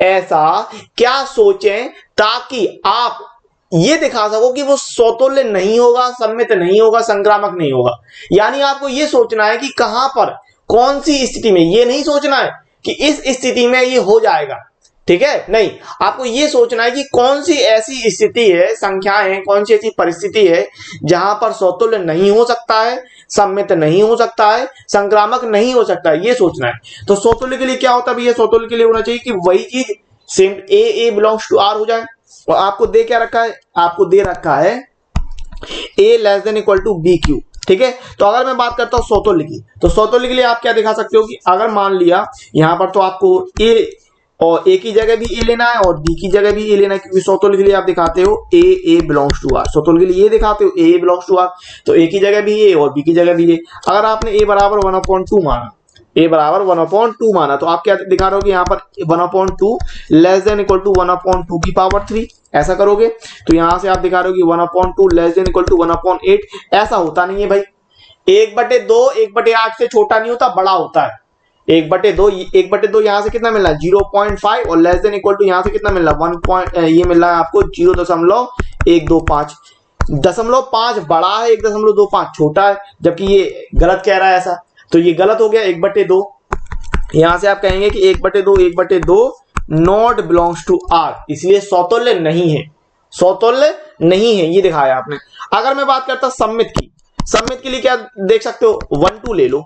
ऐसा क्या सोचें ताकि आप ये दिखा सको कि वो स्वतुल्य नहीं होगा, सम्मित नहीं होगा, संक्रामक नहीं होगा। यानी आपको ये सोचना है कि कहां पर कौन सी स्थिति में, ये नहीं सोचना है कि इस स्थिति में ये हो जाएगा, ठीक है, नहीं, आपको ये सोचना है कि कौन सी ऐसी स्थिति है, संख्याएं कौन सी ऐसी परिस्थिति है जहां पर स्वतुल्य नहीं हो सकता है, सम्मित नहीं हो सकता है, संक्रामक नहीं हो सकता है, ये सोचना है। तो स्वतुल्य के लिए क्या होता है भैया, स्वतुल्य के लिए होना चाहिए कि वही चीज same a belongs to are हो जाए। और आपको दे क्या रखा है, आपको दे रखा है A less than equal to B Q, ठीक है। तो अगर मैं बात करता हूं स्वतुल्य की, तो स्वतुल्य के लिए आप क्या दिखा सकते हो कि अगर मान लिया यहां पर तो आपको ए और ए की जगह भी ए लेना है और बी की जगह भी ए लेना है, क्योंकि स्वतुल्य के लिए आप दिखाते हो ए बिलोंग्स टू आर, स्वतुल्य के लिए ये दिखाते हो ए बिलोंग्स टू आर, तो ए की जगह भी ए और बी की जगह भी ए। अगर आपने ए बराबर 1/2 माना, ए बराबर 1/2 माना, तो आप क्या दिखा रहे हो कि यहाँ पर 1/2 लेस देन इक्वल टू 1/2 की पावर 3, ऐसा करोगे तो यहां से आप दिखा रहे हो कि 1/2 लेस देन इक्वल टू 1/8। ऐसा होता नहीं है भाई, 1/2 1/8 से छोटा नहीं होता, बड़ा होता है। 1/2 यहां से कितना मिल रहा है 0.5 और लेस देन इक्वल टू यहां से कितना मिल रहा है 1 ये मिल रहा है आपको 0.125। 0.5 बड़ा है, 1.25 छोटा है, जबकि ये गलत कह रहा है ऐसा, तो ये गलत हो गया। 1/2 यहां से आप कहेंगे कि 1/2 नॉट बिलोंग्स टू आर, इसलिए स्वतुल्य नहीं है, स्वतुल्य नहीं है, ये दिखाया आपने। अगर मैं बात करता सम्मित की, सम्मित के लिए क्या देख सकते हो, 1 2 ले लो,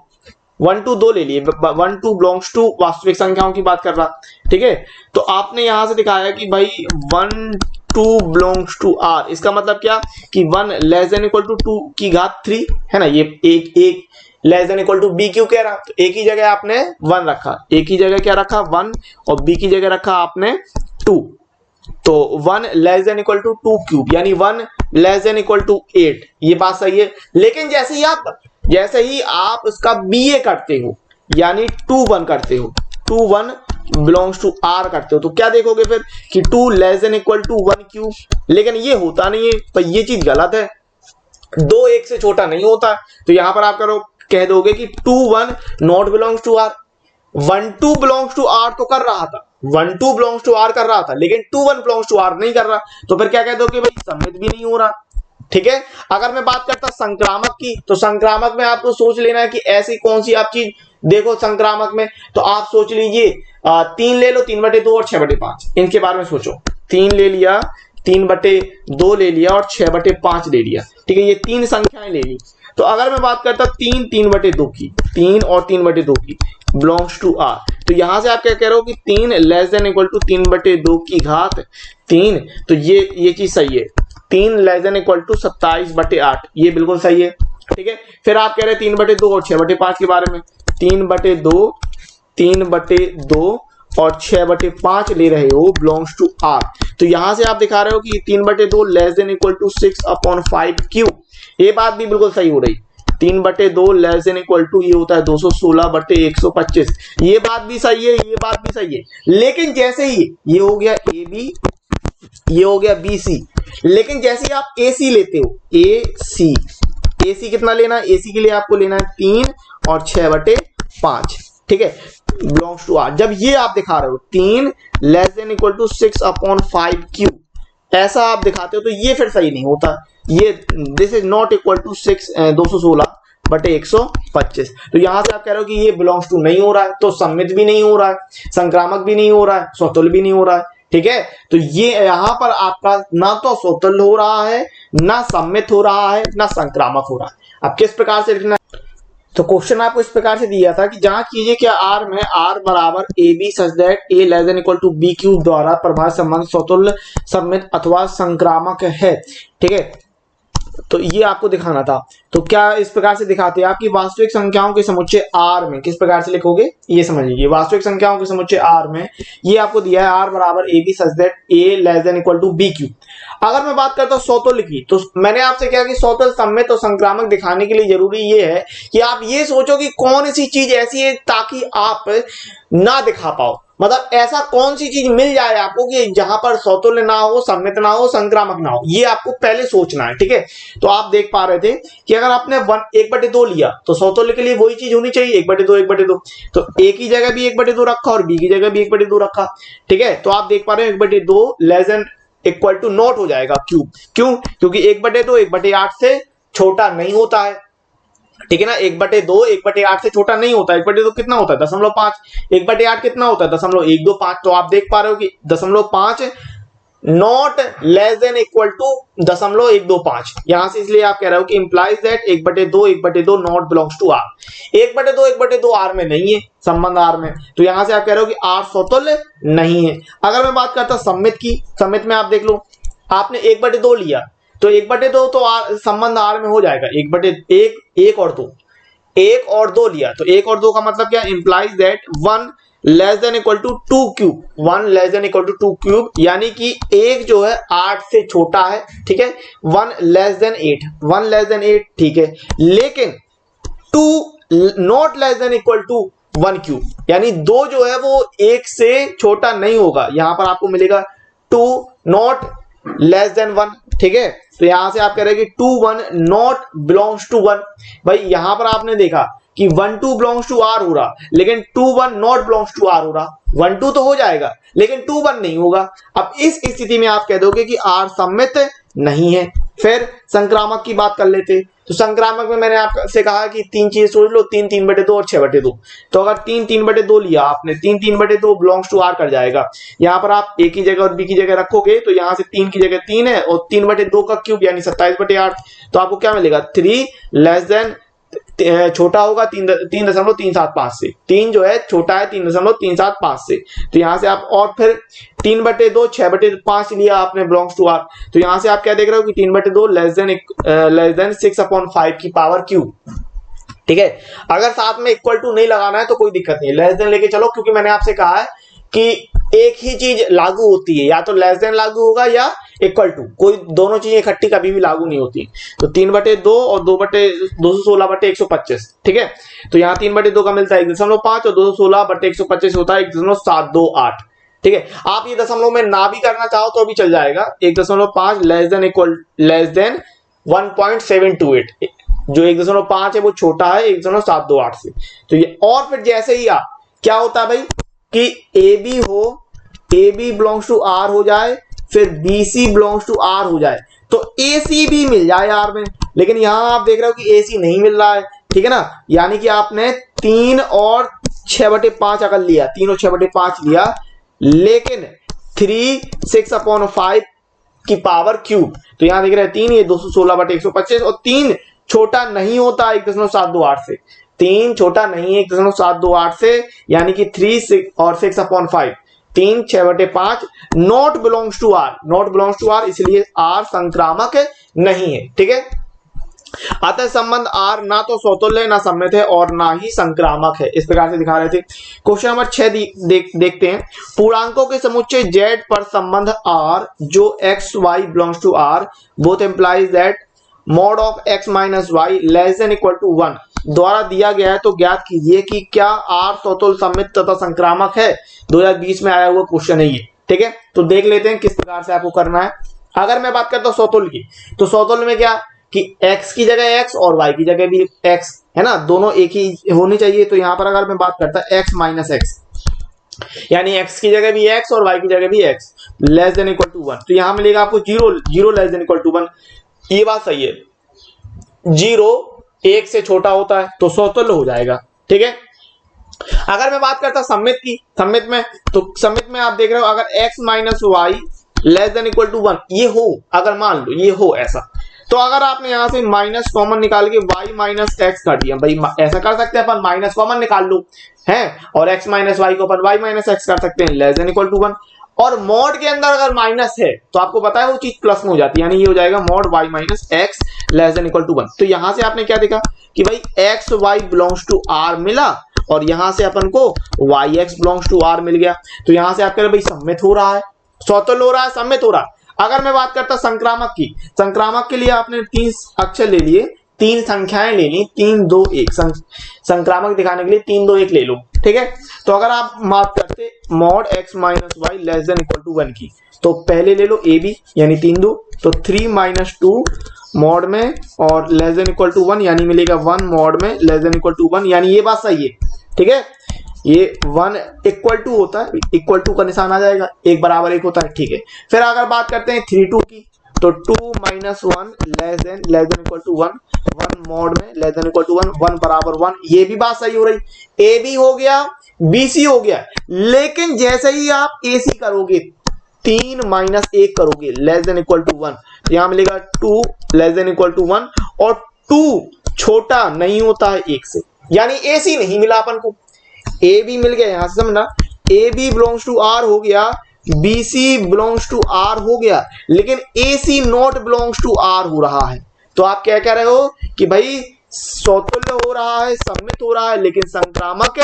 1 2 2 ले लिए, 1 2 बिलोंग्स टू वास्तविक संख्याओं की बात कर रहा, ठीक है। तो आपने यहां से दिखाया कि भाई 1 2 बिलोंग्स टू आर, इसका मतलब क्या कि 1 लेस देन इक्वल टू 2 की घात 3 है ना, ये एक less than equal to B cube कह रहा, तो ए की जगह आपने 1 रखा, ए की जगह क्या रखा 1 और बी की जगह रखा आपने 2, तो 1 less than equal to 2 cube, यानी 1 लेस देन इक्वल टू 8, ये बात सही है। लेकिन जैसे ही आप इसका बीए करते हो, यानी 2 1 करते हो, 2 1 बिलोंग्स टू आर करते हो, तो क्या देखोगे फिर कि 2 less than equal to 1 cube, लेकिन ये होता नहीं है, तो ये चीज गलत है, 2 1 से छोटा नहीं होता। तो यहां पर आप कह दोगे कि 2 1 not belongs to r, 1 2 belongs to are तो कर रहा था, 1 2 बिलोंग्स टू आर कर रहा था, लेकिन 2 1 बिलोंग्स टू आर नहीं कर रहा, तो फिर क्या कह दोगे भाई सम्मित भी नहीं हो रहा, ठीक है। अगर मैं बात करता संक्रामक की, तो संक्रामक में आपको सोच लेना है कि ऐसी कौन सी आप चीज देखो संक्रामक में, तो आप सोच लीजिए 3 ले लो, 3/2 और 6/5, इनके बारे में सोचो। 3 ले लिया, 3/2 ले लिया और 6/5 ले लिया, ठीक है, ये 3 संख्याएं ले ली। तो अगर मैं बात करता 3 3/2 की, 3 और 3/2 की बिलोंग्स टू आर, तो यहां से आप क्या कह रहे हो कि 3 लेस देन इक्वल टू 3/2 की घात 3, तो ये चीज सही है। 3 लेस देन इक्वल टू 27/8, ये बिल्कुल सही है, ठीक है। फिर आप कह रहे 3/2 और 6/5 के बारे में। 3/2, 3/2 और 6/5 ले रहे हो बिलोंग्स टू आर। तो यहां से आप दिखा रहे हो कि 3/2 less than equal to 6/5 cube. ये बात भी बिल्कुल सही हो रही। 3/2 लेस देन इक्वल टू ये होता है 216/125। ये बात भी सही है, ये बात भी सही है। लेकिन जैसे ही ये हो गया ए बी, ये हो गया बी सी, लेकिन जैसे ही आप ए सी लेते हो, ए सी कितना लेना है? ए सी के लिए आपको लेना है 3 और 6/5, ठीक है, बिलोंग्स टू आर। जब ये आप दिखा रहे हो 3 less than equal to 6/5 cube, ऐसा आप दिखाते हो तो ये फिर सही नहीं होता। ये this is not equal to 216/125। तो यहां से आप कह रहे हो कि ये बिलोंग्स टू नहीं हो रहा है, तो सम्मित भी नहीं हो रहा है, संक्रामक भी नहीं हो रहा है, स्वतुल्य भी नहीं हो रहा है, ठीक है। तो ये यहां पर आपका ना तो स्वतुल्य हो रहा है, ना सम्मित हो रहा है, ना संक्रामक हो रहा है। अब किस प्रकार से लिखना? तो क्वेश्चन आपको इस प्रकार से दिया था कि जांच कीजिए क्या आर में आर बराबर A B such that a less than equal to b cube द्वारा प्रभावित संबंध स्वतुल्य, सम्मित अथवा संक्रामक है, ठीक है। तो ये आपको दिखाना था। तो क्या इस प्रकार से दिखाते हैं आपकी वास्तविक संख्याओं के समुच्चय आर में किस प्रकार से लिखोगे ये समझ लीजिए। वास्तविक संख्याओं के समुच्चय आर में ये आपको दिया है आर बराबर A B such that a less than equal to b cube. अगर मैं बात करता हूं स्वतुल्य की, तो मैंने आपसे क्या कि स्वतुल्य, सम्मित और संक्रामक दिखाने के लिए जरूरी ये है कि आप ये सोचो कि कौन सी चीज ऐसी है ताकि आप ना दिखा पाओ। मतलब ऐसा कौन सी चीज मिल जाए आपको कि जहां पर स्वतुल्य ना हो, सम्मित ना हो, संक्रामक ना हो, ये आपको पहले सोचना है, ठीक है। तो आप देख पा रहे थे कि अगर आपने 1/2 लिया तो स्वतुल्य के लिए वही चीज होनी चाहिए 1/2 1/2। तो ए की जगह भी 1/2 रखा और बी की जगह भी 1/2 रखा, ठीक है। तो आप देख पा रहे हो 1/2 less than equal to not हो जाएगा। क्यों? क्योंकि 1/2 1/8 से छोटा नहीं होता है, ठीक है ना। 1/2 1/8 से छोटा नहीं होता है। 1/2 कितना होता है? 0.5। 1/8 कितना होता है? 0.125। तो आप देख पा रहे हो कि 0.5 not less than equal to 0.125। यहां से इसलिए आप कह रहे हो कि implies that 1/2 not belongs to आर। 1/2 आर में नहीं है, संबंध आर में। तो यहां से आप कह रहे हो कि आर स्वतुल्य नहीं है। अगर मैं बात करता सम्मित की, सम्मित में आप देख लो, आपने 1/2 लिया तो 1/2 तो संबंध आर में हो जाएगा। 1 और 2 लिया तो 1 और 2 का मतलब क्या? Implies that 1 less than equal to 2 cube, 1 less than equal to 2 cube, यानी कि 1 जो है 8 से छोटा है, ठीक है। 1 लेस देन 8, 1 लेस देन 8, ठीक है। लेकिन 2 not less than equal to 1 cube, यानी 2 जो है वो 1 से छोटा नहीं होगा। यहां पर आपको मिलेगा 2 नॉट लेस देन 1, ठीक है। तो यहां से आप कह रहे हैं कि 2 1 नॉट बिलोंग्स टू 1। भाई यहां पर आपने देखा कि 1 2 बिलोंग्स टू आर हो रहा, लेकिन 2 1 नॉट बिलोंग्स टू आर हो रहा। 1 2 तो हो जाएगा लेकिन 2 1 नहीं होगा। अब इस स्थिति में आप कह दोगे कि आर सम्मित नहीं है। फिर संक्रामक की बात कर लेते। तो संक्रामक में मैंने आपसे कहा कि 3 चीजें सोच लो, 3 3/2 और 6/2। तो अगर 3 3/2 लिया आपने, 3 3/2 बिलोंग्स टू आर कर जाएगा। यहां पर आप ए की जगह और बी की जगह रखोगे तो यहां से 3 की जगह 3 है और 3/2 का क्यूब यानी 27/8। तो आपको क्या मिलेगा? 3 लेस देन छोटा होगा 3.375 से। 3 जो है छोटा है 3.375 से। तो यहां से आप और फिर 3/2 6/5 लिया आपने बिलोंग्स टू आर। तो यहां से आप क्या देख रहे हो कि 3/2 लेस देन 6/5 की पावर क्यूब, ठीक है। अगर साथ में इक्वल टू नहीं लगाना है तो कोई दिक्कत नहीं, लेस देन लेके चलो, क्योंकि मैंने आपसे कहा है कि एक ही चीज लागू होती है, या तो लेस देन लागू होगा या इक्वल टू, कोई दोनों चीजें इकट्ठी कभी भी लागू नहीं होती। तो 3/2 और 2/216/125, ठीक है। तो यहाँ 3/2 का मिलता है 1.5 और 216/125 होता है 1.728, ठीक है। आप ये दशमलव में ना भी करना चाहो तो भी चल जाएगा। 1.5 लेस देन 1.728, जो 1.5 है वो छोटा है 1.728 से। तो ये और फिर जैसे ही आप क्या होता है भाई कि ए बी हो, A B belongs to are हो जाए, फिर b C belongs to are हो जाए, तो ए सी भी मिल जाए आर में। लेकिन यहां आप देख रहे हो कि ए सी नहीं मिल रहा है, ठीक है ना। यानी कि आपने 3 और 6/5 अगर लिया, 3 और 6/5 लिया, लेकिन 3 6/5 की पावर क्यूब। तो यहां देख रहे हैं 3, ये 216/125 और 3 छोटा नहीं होता 1.728 से। 3 छोटा नहीं है 1.728 से, यानी कि 3 और 6/5, 3 6/5 not belongs to r, not belongs to r, इसलिए आर संक्रामक नहीं है, ठीक है। अतः संबंध आर ना तो स्वतुल्य ना सममित है और ना ही संक्रामक है। इस प्रकार से दिखा रहे थे। क्वेश्चन नंबर 6 देखते हैं। पूर्णांकों के समुच्चय z पर संबंध r जो x y belongs to r both implies that mod of x minus y less than equal to 1 द्वारा दिया गया है, तो ज्ञात कीजिए कि क्या r स्वतुल्य सममित तथा संक्रामक है। 2020 में आया हुआ क्वेश्चन है ये। ठीक है, तो देख लेते हैं किस प्रकार से आपको करना है। अगर मैं बात करता हूं स्वतुल्य की, तो स्वतुल्य में क्या कि x की जगह x और y की जगह भी x है ना, दोनों एक ही होनी चाहिए। तो यहां पर अगर मैं बात करता x माइनस एक्स, यानी x की जगह भी x और y की जगह भी x less than equal to 1, तो यहां मिलेगा आपको 0 लेस देन इक्वल टू 1। ये बात सही है, 0 1 से छोटा होता है तो स्वतुल्य हो जाएगा। ठीक है, अगर मैं बात करता सममित की, सममित में, तो सममित में आप देख रहे हो अगर x minus y less than equal to 1 ये हो, अगर मान लो ये हो ऐसा, तो अगर आपने यहां से माइनस कॉमन निकाल के y माइनस एक्स कर दिया, भाई ऐसा कर सकते हैं अपन, माइनस कॉमन निकाल लो है, और x माइनस वाई को अपन y माइनस एक्स कर सकते हैं लेस देन इक्वल टू 1। और मॉड के अंदर अगर माइनस है तो आपको पता है वो चीज प्लस में हो जाती है, यानी ये हो जाएगा mod y minus x less than equal to 1। तो यहां से आपने क्या देखा कि भाई x Y belongs to r मिला, और यहां से अपन को Y x belongs to r मिल गया। तो यहां से आप कह रहे भाई सममित हो रहा है, स्वतुल्य हो रहा है, सममित हो रहा है। अगर मैं बात करता संक्रामक की, संक्रामक के लिए आपने 3 अक्षर ले लिए, 3 संख्याएं ले ली, 3 2 1, संक्रामक दिखाने के लिए 3 2 1 ले लो। ठीक है, तो अगर आप बात करते mod x minus y less than equal to 1 की, तो पहले ले लो ए बी यानी 3 2, तो 3 माइनस 2 मॉड में और लेस देन इक्वल टू 1 यानी मिलेगा 1 मॉड में लेस देन इक्वल टू 1, यानी ये बात सही है। ठीक है, ये 1 इक्वल टू होता है, इक्वल टू का निशान आ जाएगा, 1 बराबर 1 होता है। ठीक है, फिर अगर बात करते हैं 3 2 की, तो 2 minus 1 less than equal to 1, 1 mod में लेस देन इक्वल टू 1, 1 बराबर 1, ये भी बात सही हो रही। ए बी हो गया, बी सी हो गया, लेकिन जैसे ही आप ए सी करोगे, 3 माइनस 1 करोगे लेस देन इक्वल टू 1, तो यहां मिलेगा 2 लेस देन इक्वल टू 1, और 2 छोटा नहीं होता है 1 से, यानी ए सी नहीं मिला अपन को, ए बी मिल गया। यहां से समझना, a B belongs to are हो गया, b C belongs to are हो गया, लेकिन ए सी नॉट बिलोंग्स टू आर हो रहा है। तो आप क्या कह रहे हो कि भाई स्वतुल्य हो रहा है, सममित हो रहा है, लेकिन संक्रामक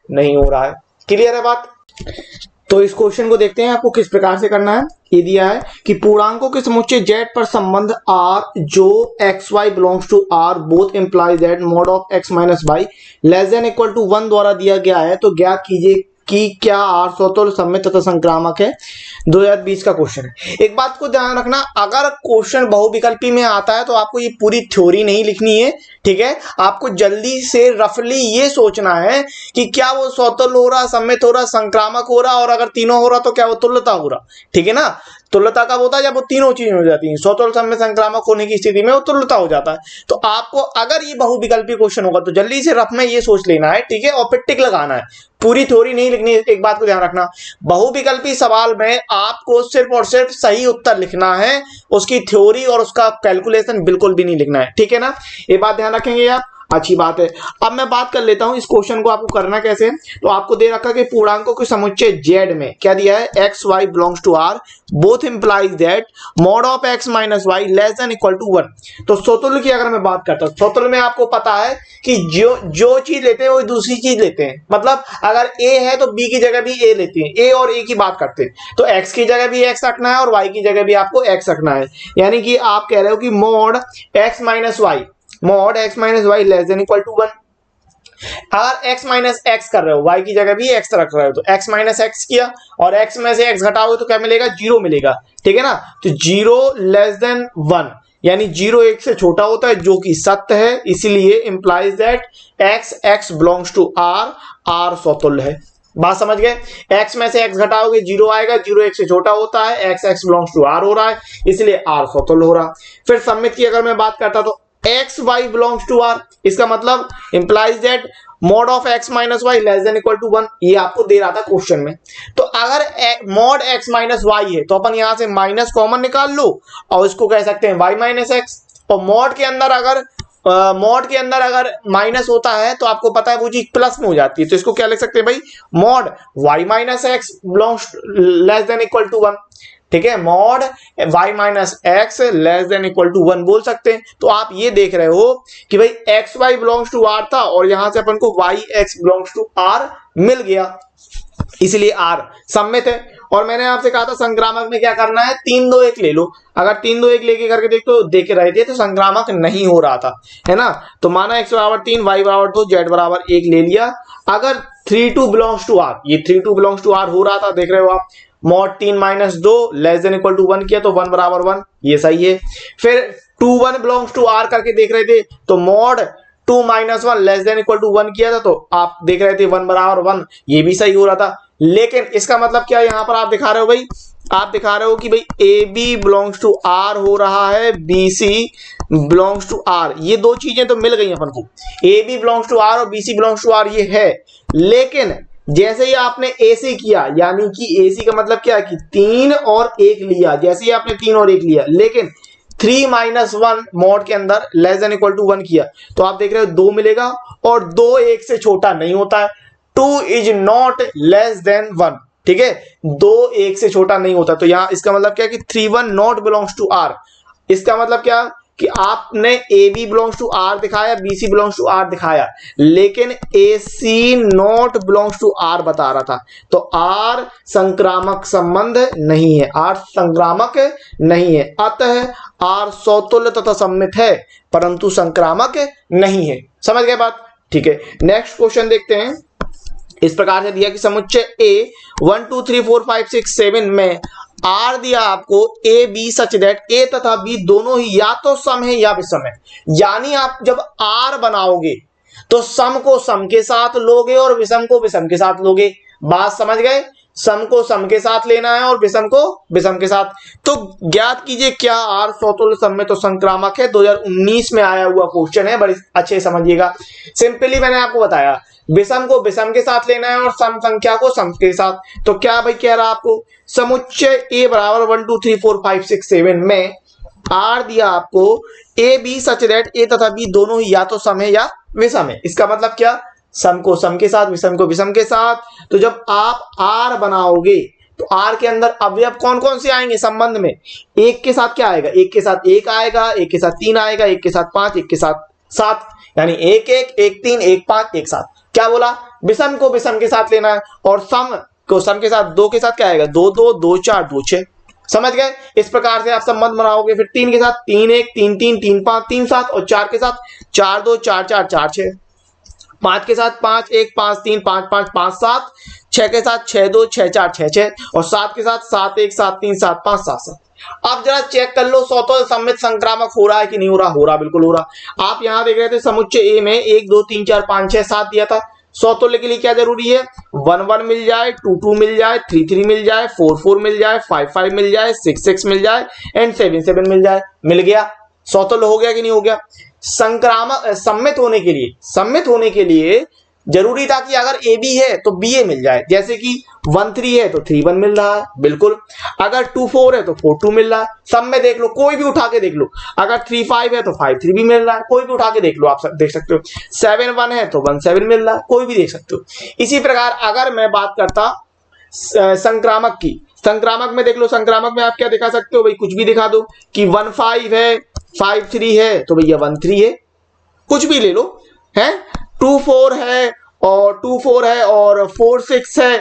नहीं हो रहा है। क्लियर है बात? तो इस क्वेश्चन को देखते हैं आपको किस प्रकार से करना है। ये दिया है कि पूर्णांकों के समुच्चय z पर संबंध r जो x y belongs to r both implies that mod of x minus y less than equal to 1 द्वारा दिया गया है, तो ज्ञात कीजिए कि क्या r स्वतुल्य सममित तथा संक्रामक है। 2020 का क्वेश्चन है। एक बात को ध्यान रखना, अगर क्वेश्चन बहुविकल्पी में आता है तो आपको ये पूरी थ्योरी नहीं लिखनी है। ठीक है, आपको जल्दी से रफली ये सोचना है कि क्या वो स्वतुल्य हो रहा, सममित हो रहा, संक्रामक हो रहा, और अगर तीनों हो रहा तो क्या वो तुल्यता हो रहा। ठीक है ना, तुल्यता कब होता है? जब वो तीनों चीजें हो जाती हैं, स्वतुल्य सममित संक्रामक होने की स्थिति में वो तुल्यता हो जाता है। तो आपको अगर ये बहुविकल्पी क्वेश्चन होगा तो जल्दी से रफ में ये सोच लेना है, ठीक है, और फिर टिक लगाना है, पूरी थ्योरी नहीं लिखनी है। एक बात को ध्यान रखना, बहुविकल्पी सवाल में आपको सिर्फ और सिर्फ सही उत्तर लिखना है, उसकी थ्योरी और उसका कैलकुलेशन बिल्कुल भी नहीं लिखना है। ठीक है ना, ये बात ध्यान रखेंगे आप, अच्छी बात है। अब मैं बात कर लेता हूं इस क्वेश्चन को आपको करना कैसे। तो आपको दे रखा कि पूर्णांकों के समुच्चय z में क्या दिया है, x y belongs to r both implies that mod of x minus y less than equal to 1। तो स्वतुल्य की अगर मैं बात करता हूं, स्वतुल्य में आपको पता है कि जो चीज लेते हैं वो दूसरी चीज लेते हैं। मतलब अगर a है तो b की जगह भी a लेते हैं, a और a की बात करते हैं, तो x की जगह भी x रखना है और y की जगह भी आपको x रखना है। यानी कि आप कह रहे हो कि mod x minus y, mod x minus y less than equal to 1। अगर x माइनस एक्स कर रहे हो, y की जगह भी x रख रहे हो, तो x माइनस एक्स किया और x में से x घटाओगे तो क्या मिलेगा, 0 मिलेगा। ठीक है ना, तो 0 लेस देन 1, यानी 0 1 से छोटा होता है, जो कि सत्य है, इसीलिए implies that x belongs to r, r स्वतुल्य है। बात समझ गए? x में से x घटाओगे 0 आएगा, 0 1 से छोटा होता है, x बिलोंग्स टू r हो रहा है, इसलिए r स्वतुल्य हो रहा। फिर सममित की अगर मैं बात करता तो x Y belongs to are, इसका मतलब implies that mod of x minus y less than equal to 1, ये आपको दे रहा था क्वेश्चन में। तो अगर मॉड एक्स माइनस वाई है तो अपन यहां से माइनस कॉमन निकाल लो और इसको कह सकते हैं वाई माइनस एक्स। और मॉड के अंदर अगर माइनस होता है तो आपको पता है वो चीज प्लस में हो जाती है, तो इसको क्या लिख सकते हैं भाई, mod y minus x belongs less than equal to 1। ठीक है, mod y minus x less than equal to 1 बोल सकते हैं। तो आप ये देख रहे हो कि भाई x Y belongs to R था और यहां से अपन को Y x belongs to R मिल गया, इसलिए आर सम्मित है। और मैंने आपसे कहा था संक्रामक में क्या करना है, 3 2 1 ले लो। अगर 3 2 1 लेके करके देख रहे थे तो संक्रामक नहीं हो रहा था, है ना। तो माना x बराबर 3 y बराबर 2 z बराबर 1 ले लिया। अगर 3 2 बिलोंग्स टू आर, ये 3 2 बिलोंग्स टू आर हो रहा था, देख रहे हो आप। Mod 3 minus 2 less than equal to 1 किया तो 1 बराबर 1, ये सही है। फिर 2 1 बिलोंग्स टू आर करके देख रहे थे तो mod 2 minus 1 less than equal to 1 किया था तो आप देख रहे थे 1 बराबर 1, ये भी सही हो रहा था। लेकिन इसका मतलब क्या यहां पर आप दिखा रहे हो भाई, आप दिखा रहे हो कि भाई A B belongs to are हो रहा है, B C belongs to are, ये दो चीजें तो मिल गई अपन को, A B belongs to R और B C belongs to are ये है। लेकिन जैसे ही आपने ए सी किया, यानी कि ए सी का मतलब क्या है कि 3 और 1 लिया, जैसे ही आपने 3 और 1 लिया, लेकिन 3 माइनस 1 मॉड के अंदर लेस देन इक्वल टू 1 किया तो आप देख रहे हो 2 मिलेगा और 2 1 से छोटा नहीं होता है, 2 इज नॉट लेस देन 1, ठीक है, 2 1 से छोटा नहीं होता। तो यहां इसका मतलब क्या है कि 3 1 नॉट बिलोंग्स टू आर। इसका मतलब क्या कि आपने A B belongs to R दिखाया, B C belongs to R दिखाया, लेकिन ए सी नॉट बिलोंग्स टू आर बता रहा था। तो आर संक्रामक संबंध नहीं है, आर संक्रामक नहीं है, अतः आर समतुल्य तथा सम्मित है परंतु संक्रामक नहीं है। समझ गए बात, ठीक है। नेक्स्ट क्वेश्चन देखते हैं। इस प्रकार से दिया कि समुच्चय ए 1 2 3 4 5 6 7 में आर दिया आपको ए बी सच दैट ए तथा बी दोनों ही या तो सम है या विषम है। यानी आप जब आर बनाओगे तो सम को सम के साथ लोगे और विषम को विषम के साथ लोगे। बात समझ गए, सम को सम के साथ लेना है और विषम को विषम के साथ। तो ज्ञात कीजिए क्या आर समतुल्य सम्मित तो संक्रामक है। 2019 में आया हुआ क्वेश्चन है, बड़ी अच्छे समझिएगा। सिंपली मैंने आपको बताया विषम को विषम के साथ लेना है और सम संख्या को सम के साथ। तो क्या भाई कह रहा आपको, समुच्चय ए बराबर 1 2 3 4 5 6 7 में आर दिया आपको ए बी सच दैट ए तथा बी दोनों ही या तो सम है या विषम है। इसका मतलब क्या, सम को सम के साथ विषम को विषम के साथ। तो जब आप आर बनाओगे तो आर के अंदर अवयव कौन कौन से आएंगे संबंध में, एक के साथ क्या आएगा, एक के साथ 1 आएगा, एक के साथ 3 आएगा, एक के साथ 5, एक के साथ 7, यानी 1 1 1 3 1 5 1 7। क्या बोला, विषम को विषम के साथ लेना है और सम को सम के साथ, 2 के साथ क्या आएगा 2 2 2 4 2 6। समझ गए, इस प्रकार से आप संबंध बनाओगे। फिर 3 के साथ 3 1 3 3 3 5 3 7 और 4 के साथ 4 2 4 4 4 6, 5 के साथ 5 1 5 3 5 5 5 7, 6 के साथ 6 2 6 4 6 6 और 7 के साथ 7 1 7 3 7 5 7 7। आप जरा चेक कर लो समतुल्य सम्मित संक्रामक हो रहा है कि नहीं हो रहा। हो रहा, बिल्कुल हो रहा। आप यहां देख रहे थे समुच्चय ए में 1 2 3 4 5 6 7 दिया था। समतुल्य के लिए क्या जरूरी है, 1 1 मिल जाए, 2 2 मिल जाए, 3 3 मिल जाए, 4 4 मिल जाए, 5 5 मिल जाए, 6 6 मिल जाए एंड 7 7 मिल जाए। मिल गया, समतुल्य हो गया कि नहीं हो गया। संक्रामक सम्मित होने के लिए जरूरी था कि अगर ए बी है तो बी ए मिल जाए। जैसे कि 1 3 है तो 3 1 मिल रहा है, बिल्कुल। अगर 2 4 है तो 4 2 मिल रहा है। सब में देख लो, कोई भी उठा के देख लो। अगर 3 5 है तो 5 3 भी मिल रहा है, कोई भी उठा के देख लो, आप सब देख सकते हो। 7 1 है तो 1 7 मिल रहा है, कोई भी देख सकते हो। इसी प्रकार अगर मैं बात करता संक्रामक की, संक्रामक में देख लो, संक्रामक में आप क्या दिखा सकते हो भाई, कुछ भी दिखा दो कि 1 5 है, 5 3 है तो भैया 1 3 है, कुछ भी ले लो, है। 2 4 है और 2 4 है और 4 6 है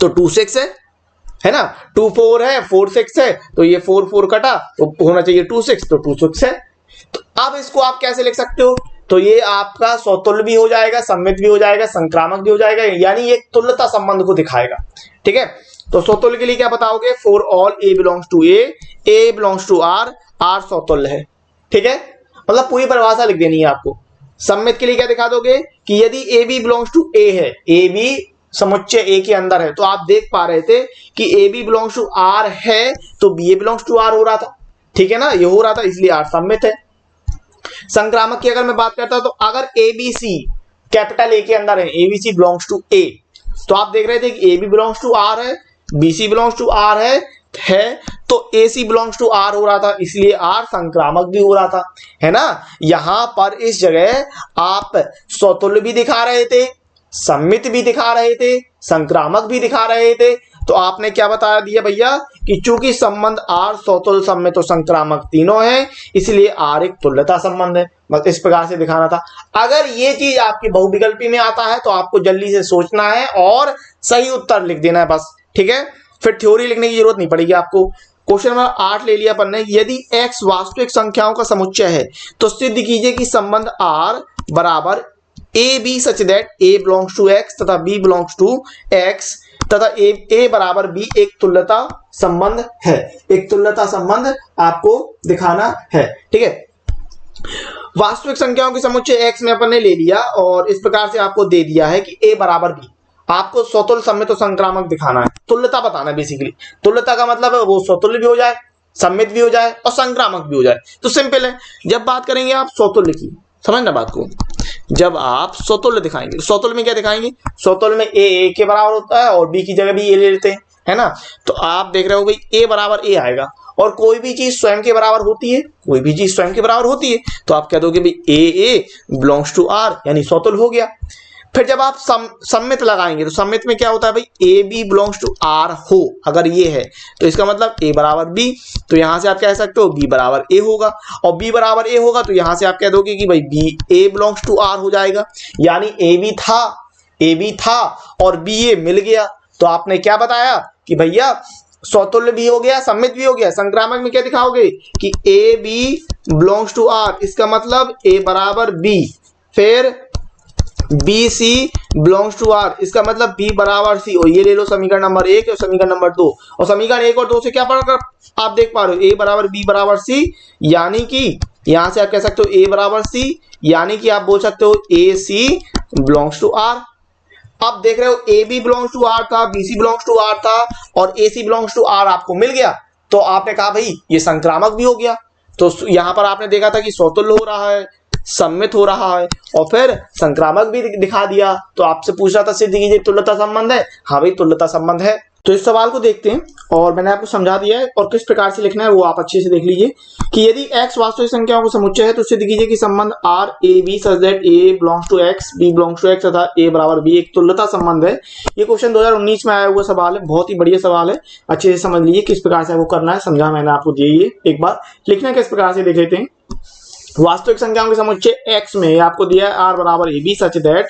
तो 2 6 है ना। 2 4 है 4 6 है तो ये 4 4 कटा तो होना चाहिए 2 6, तो 2 6 है। तो अब इसको आप कैसे लिख सकते हो, तो ये आपका समतुल्य भी हो जाएगा, सम्मित भी हो जाएगा, संक्रामक भी हो जाएगा, यानी ये तुल्यता संबंध को दिखाएगा। ठीक है, तो समतुल्य के लिए क्या बताओगे, for all a belongs to a belongs to r, r समतुल्य है। ठीक है, मतलब पूरी परिभाषा लिख देनी है आपको। सम्मित के लिए क्या दिखा दोगे कि यदि A B belongs to A है, ए बी समुच्चय ए के अंदर है, तो आप देख पा रहे थे कि A B belongs to are है तो B A belongs to are हो रहा था। ठीक है ना, ये हो रहा था, इसलिए आर सम्मित है। संक्रामक की अगर मैं बात करता हूं तो अगर A B C capital A के अंदर है, A B C belongs to A, तो आप देख रहे थे कि A B belongs to are है, B C belongs to are है तो A C belongs to are हो रहा था, इसलिए आर संक्रामक भी हो रहा था, है ना। यहां पर इस जगह आप समतुल्य भी दिखा रहे थे, सम्मित भी दिखा रहे थे, संक्रामक भी दिखा रहे थे, तो आपने क्या बता दिया भैया कि चूंकि संबंध R स्वतुल्य सममित और संक्रामक तीनों है, इसलिए R एक तुल्यता संबंध है। बस इस प्रकार से दिखाना था। अगर ये चीज आपकी बहुविकल्पी में आता है तो आपको जल्दी से सोचना है और सही उत्तर लिख देना है बस, ठीक है। फिर थ्योरी लिखने की जरूरत नहीं पड़ेगी आपको। क्वेश्चन नंबर 8 ले लिया अपन ने। यदि x वास्तविक संख्याओं का समुच्चय है तो सिद्ध कीजिए कि संबंध R बराबर A B such that a belongs to x तथा b बिलोंग्स टू x तथा a बराबर b एक तुल्यता संबंध है। एक तुल्यता संबंध आपको दिखाना है, ठीक है। वास्तविक संख्याओं के समुच्चय x में अपन ने ले लिया और इस प्रकार से आपको दे दिया है कि a बराबर b। आपको स्वतुल्य सममित और संक्रामक दिखाना है, तुल्यता बताना है बेसिकली। तुल्यता का मतलब है वो स्वतुल्य भी हो जाए, सममित भी हो जाए और संक्रामक भी हो जाए। तो सिंपल है, जब बात करेंगे आप स्वतुल्य की, समझना बात को, जब आप स्वतुल्य दिखाएंगे, स्वतुल्य में क्या दिखाएंगे, स्वतुल्य में a के बराबर होता है और b की जगह भी a ले लेते हैं, है ना। तो आप देख रहे हो भाई a बराबर a आएगा और कोई भी चीज स्वयं के बराबर होती है, कोई भी चीज स्वयं के बराबर होती है, तो आप कह दोगे भाई a बिलोंग्स टू r, यानी स्वतुल्य हो गया। फिर जब आप सममित लगाएंगे तो सममित में क्या होता है भाई, A B belongs to are हो, अगर ये है तो इसका मतलब a बराबर b, तो यहां से आप कह सकते हो b बराबर a होगा, और b बराबर a होगा तो यहां से आप कह दोगे कि भाई b a belongs to r हो जाएगा, यानी a b था और b a मिल गया। तो आपने क्या बताया कि भैया स्वतुल्य भी हो गया, सममित भी हो गया। संक्रामक में क्या दिखाओगे कि A B belongs to are, इसका मतलब a बराबर b, फिर b C belongs to are, इसका मतलब b बराबर c। और ये ले लो समीकरण नंबर 1 और समीकरण नंबर 2, और समीकरण 1 और 2 से क्या पढ़कर आप देख पा रहे हो, a बराबर b बराबर c, यानी कि यहां से आप कह सकते हो a बराबर c, यानी कि आप बोल सकते हो a C belongs to r। अब देख रहे हो A B belongs to r था, b C belongs to r था और a C belongs to r आपको मिल गया, तो आपने कहा भाई ये संक्रामक भी हो गया। तो यहां पर आपने देखा था कि स्वतुल्य हो रहा है, सम्मित हो रहा है और फिर संक्रामक भी दिखा दिया। तो आपसे पूछ रहा था सिद्ध कीजिए तुल्यता संबंध है, हाँ भाई तुल्यता संबंध है। तो इस सवाल को देखते हैं और मैंने आपको समझा दिया है और किस प्रकार से लिखना है वो आप अच्छे से देख लीजिए कि यदि x वास्तविक संख्याओं का समुच्चय है तो सिद्ध कीजिए कि संबंध r a b such that a belongs to x b belongs to x तथा a बराबर b एक तुल्यता संबंध है। ये क्वेश्चन 2019 में आया हुआ सवाल है, बहुत ही बढ़िया सवाल है, अच्छे से समझ लीजिए किस प्रकार से आपको करना है, समझा मैंने आपको दिया। एक बार लिखना किस प्रकार से देख लेते हैं। वास्तविक संख्याओं के समुच्चय x में आपको दिया है r बराबर A B such that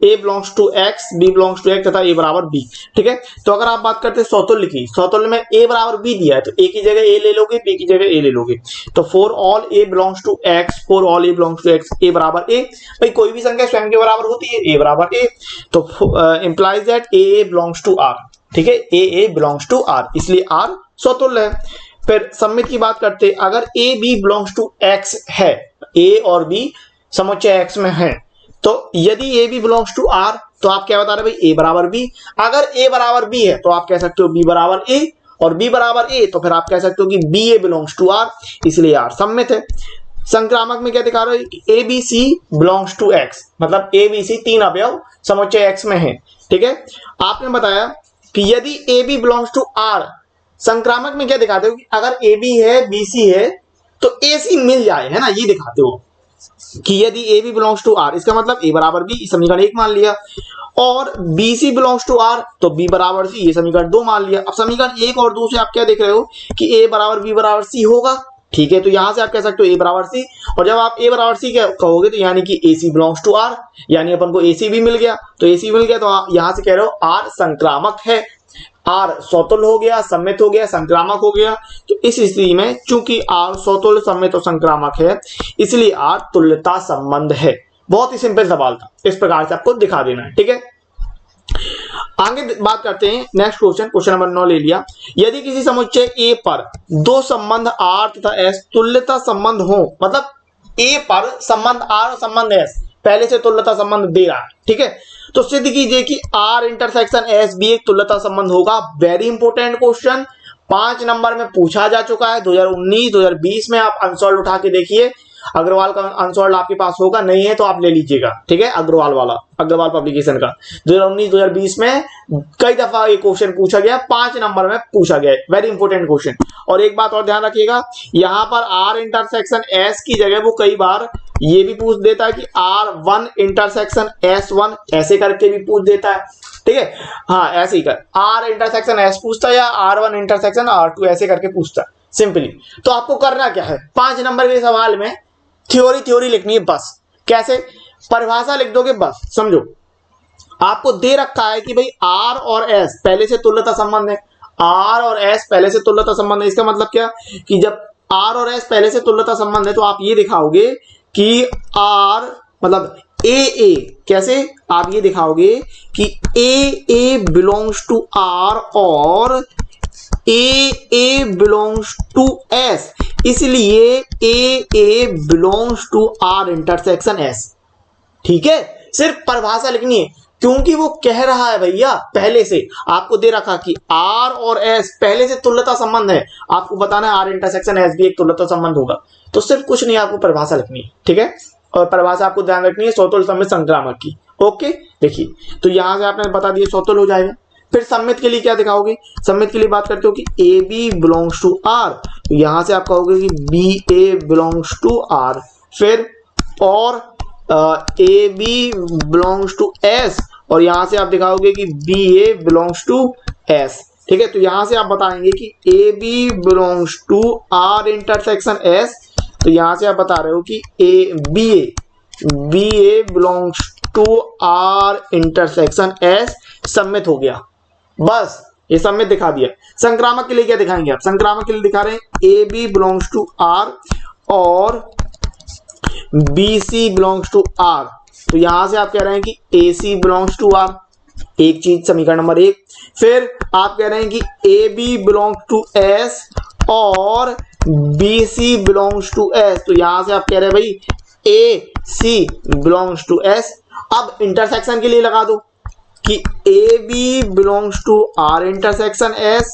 a belongs to x b belongs to x तथा a बराबर b, ठीक है। तो अगर आप बात करते हैं स्वतुल्य की, स्वतुल्य में a बराबर b दिया है तो a की जगह a ले लोगे, b की जगह a ले लोगे, तो for all a belongs to x, for all a belongs to x a बराबर a। भाई कोई भी संख्या स्वयं के बराबर होती है, a बराबर a, तो implies that a belongs to r, ठीक है, a बिलोंग्स टू r, इसलिए r स्वतुल्य है। फिर सम्मित की बात करते, अगर a b belongs to x है, a और b समुच्चय x में है, तो यदि a b belongs to r तो आप क्या बता रहे भाई a बराबर b। अगर a बराबर b है तो आप कह सकते हो b बराबर a, और b बराबर a तो फिर आप कह सकते हो कि b a belongs to r, इसलिए r सम्मित है। संक्रामक में क्या दिखा रहे हो कि a b c belongs to x, मतलब a b c तीन अवयव समुच्चय x में है, ठीक है। आपने बताया कि यदि a b belongs to r, संक्रामक में क्या दिखाते हो कि अगर ए बी है बी सी है तो ए सी मिल जाए, है ना, ये दिखाते हो कि यदि A B belongs to are, इसका मतलब ए बराबर बी, समीकरण 1 मान लिया, और B C belongs to are तो बी बराबर सी, ये समीकरण 2 मान लिया। अब समीकरण 1 और 2 से आप क्या देख रहे हो कि ए बराबर बी बराबर सी होगा, ठीक है। तो यहां से आप कह सकते हो ए बराबर सी, और जब आप ए बराबर सी कहोगे तो यानी कि ए सी बिलोंग्स टू आर, यानी अपन को ए सी भी मिल गया, तो ए सी मिल गया तो आप यहां से कह रहे हो आर संक्रामक है, R स्वतुल्य हो गया, सम्मित हो गया, संक्रामक हो गया। तो इस स्थिति में चूंकि R स्वतुल्य, सम्मित और संक्रामक है, इसलिए R तुल्यता संबंध है। बहुत ही सिंपल सवाल था, इस प्रकार से आपको दिखा देना है, ठीक है। आगे बात करते हैं नेक्स्ट क्वेश्चन, क्वेश्चन नंबर 9 ले लिया। यदि किसी समुच्चय A पर दो संबंध R तथा S तुल्यता संबंध हो, मतलब A पर संबंध R और संबंध S पहले से तुल्यता संबंध दे रहा है, ठीक है, तो सिद्ध कीजिए कि R इंटरसेक्शन S भी एक तुल्यता संबंध होगा। वेरी इंपॉर्टेंट क्वेश्चन, 5 नंबर में पूछा जा चुका है 2019 2020 में। आप अनसॉल्व उठा के देखिए, अग्रवाल का अनसॉल्व आपके पास होगा, नहीं है तो आप ले लीजिएगा, ठीक है, अग्रवाल वाला, अग्रवाल पब्लिकेशन का 2019 2020 में कई दफा ये क्वेश्चन पूछा गया, 5 नंबर में पूछा गया, वेरी इंपॉर्टेंट क्वेश्चन। और एक बात और ध्यान रखिएगा, यहां पर R इंटरसेक्शन S की जगह वो कई बार ये भी पूछ देता है कि R1 इंटरसेक्शन S1 ऐसे करके भी पूछ देता है, ठीक है। हाँ ऐसे ही कर, R इंटरसेक्शन S पूछता या R1 इंटरसेक्शन R2 ऐसे करके पूछता सिंपली। तो आपको करना क्या है, 5 नंबर के सवाल में थ्योरी लिखनी है बस। कैसे, परिभाषा लिख दोगे बस, समझो आपको दे रखा है कि भाई R और S पहले से तुल्यता संबंध है, R और S पहले से तुल्यता संबंध है। इसका मतलब क्या कि जब R और S पहले से तुल्यता संबंध है तो आप ये दिखाओगे कि R मतलब AA, कैसे आप ये दिखाओगे कि AA बिलोंग्स टू R और AA बिलोंग्स टू S, इसलिए AA belongs to R intersection S। ठीक है, सिर्फ परिभाषा लिखनी है, क्योंकि वो कह रहा है भैया पहले से आपको दे रखा कि R और S पहले से तुल्यता संबंध है, आपको बताना है R इंटरसेक्शन S भी एक तुल्यता संबंध होगा। तो सिर्फ कुछ नहीं, आपको परिभाषा लिखनी है, ठीक है। और परिभाषा आपको ध्यान रखनी है समतुल्य सममित संक्रामक की। ओके, देखिए तो यहां से आपने बता दिया समतुल्य हो जाएगा। फिर सममित के लिए क्या दिखाओगे, सममित के लिए बात करते हो कि AB बिलोंग्स टू R, यहां से आप कहोगे कि BA बिलोंग्स टू R। फिर और AB बिलोंग्स टू S, और यहां से आप दिखाओगे कि BA बिलोंग्स टू S। ठीक है, तो यहां से आप बताएंगे कि AB belongs to R intersection S, तो यहां से आप बता रहे हो कि BA belongs to R intersection S। सम्मित हो गया, बस ये सम्मित दिखा दिया। संक्रामक के लिए क्या दिखाएंगे आप, संक्रामक के लिए दिखा रहे हैं AB बिलोंग्स टू R और BC बिलोंग्स टू R, तो यहां से आप कह रहे हैं कि AC बिलोंग्स टू R, एक चीज समीकरण नंबर 1। फिर आप कह रहे हैं कि AB बिलोंग्स टू S और BC बिलोंग्स टू S, तो यहां से आप कह रहे हैं भाई AC बिलोंग्स टू S। अब इंटरसेक्शन के लिए लगा दो कि AB belongs to R intersection S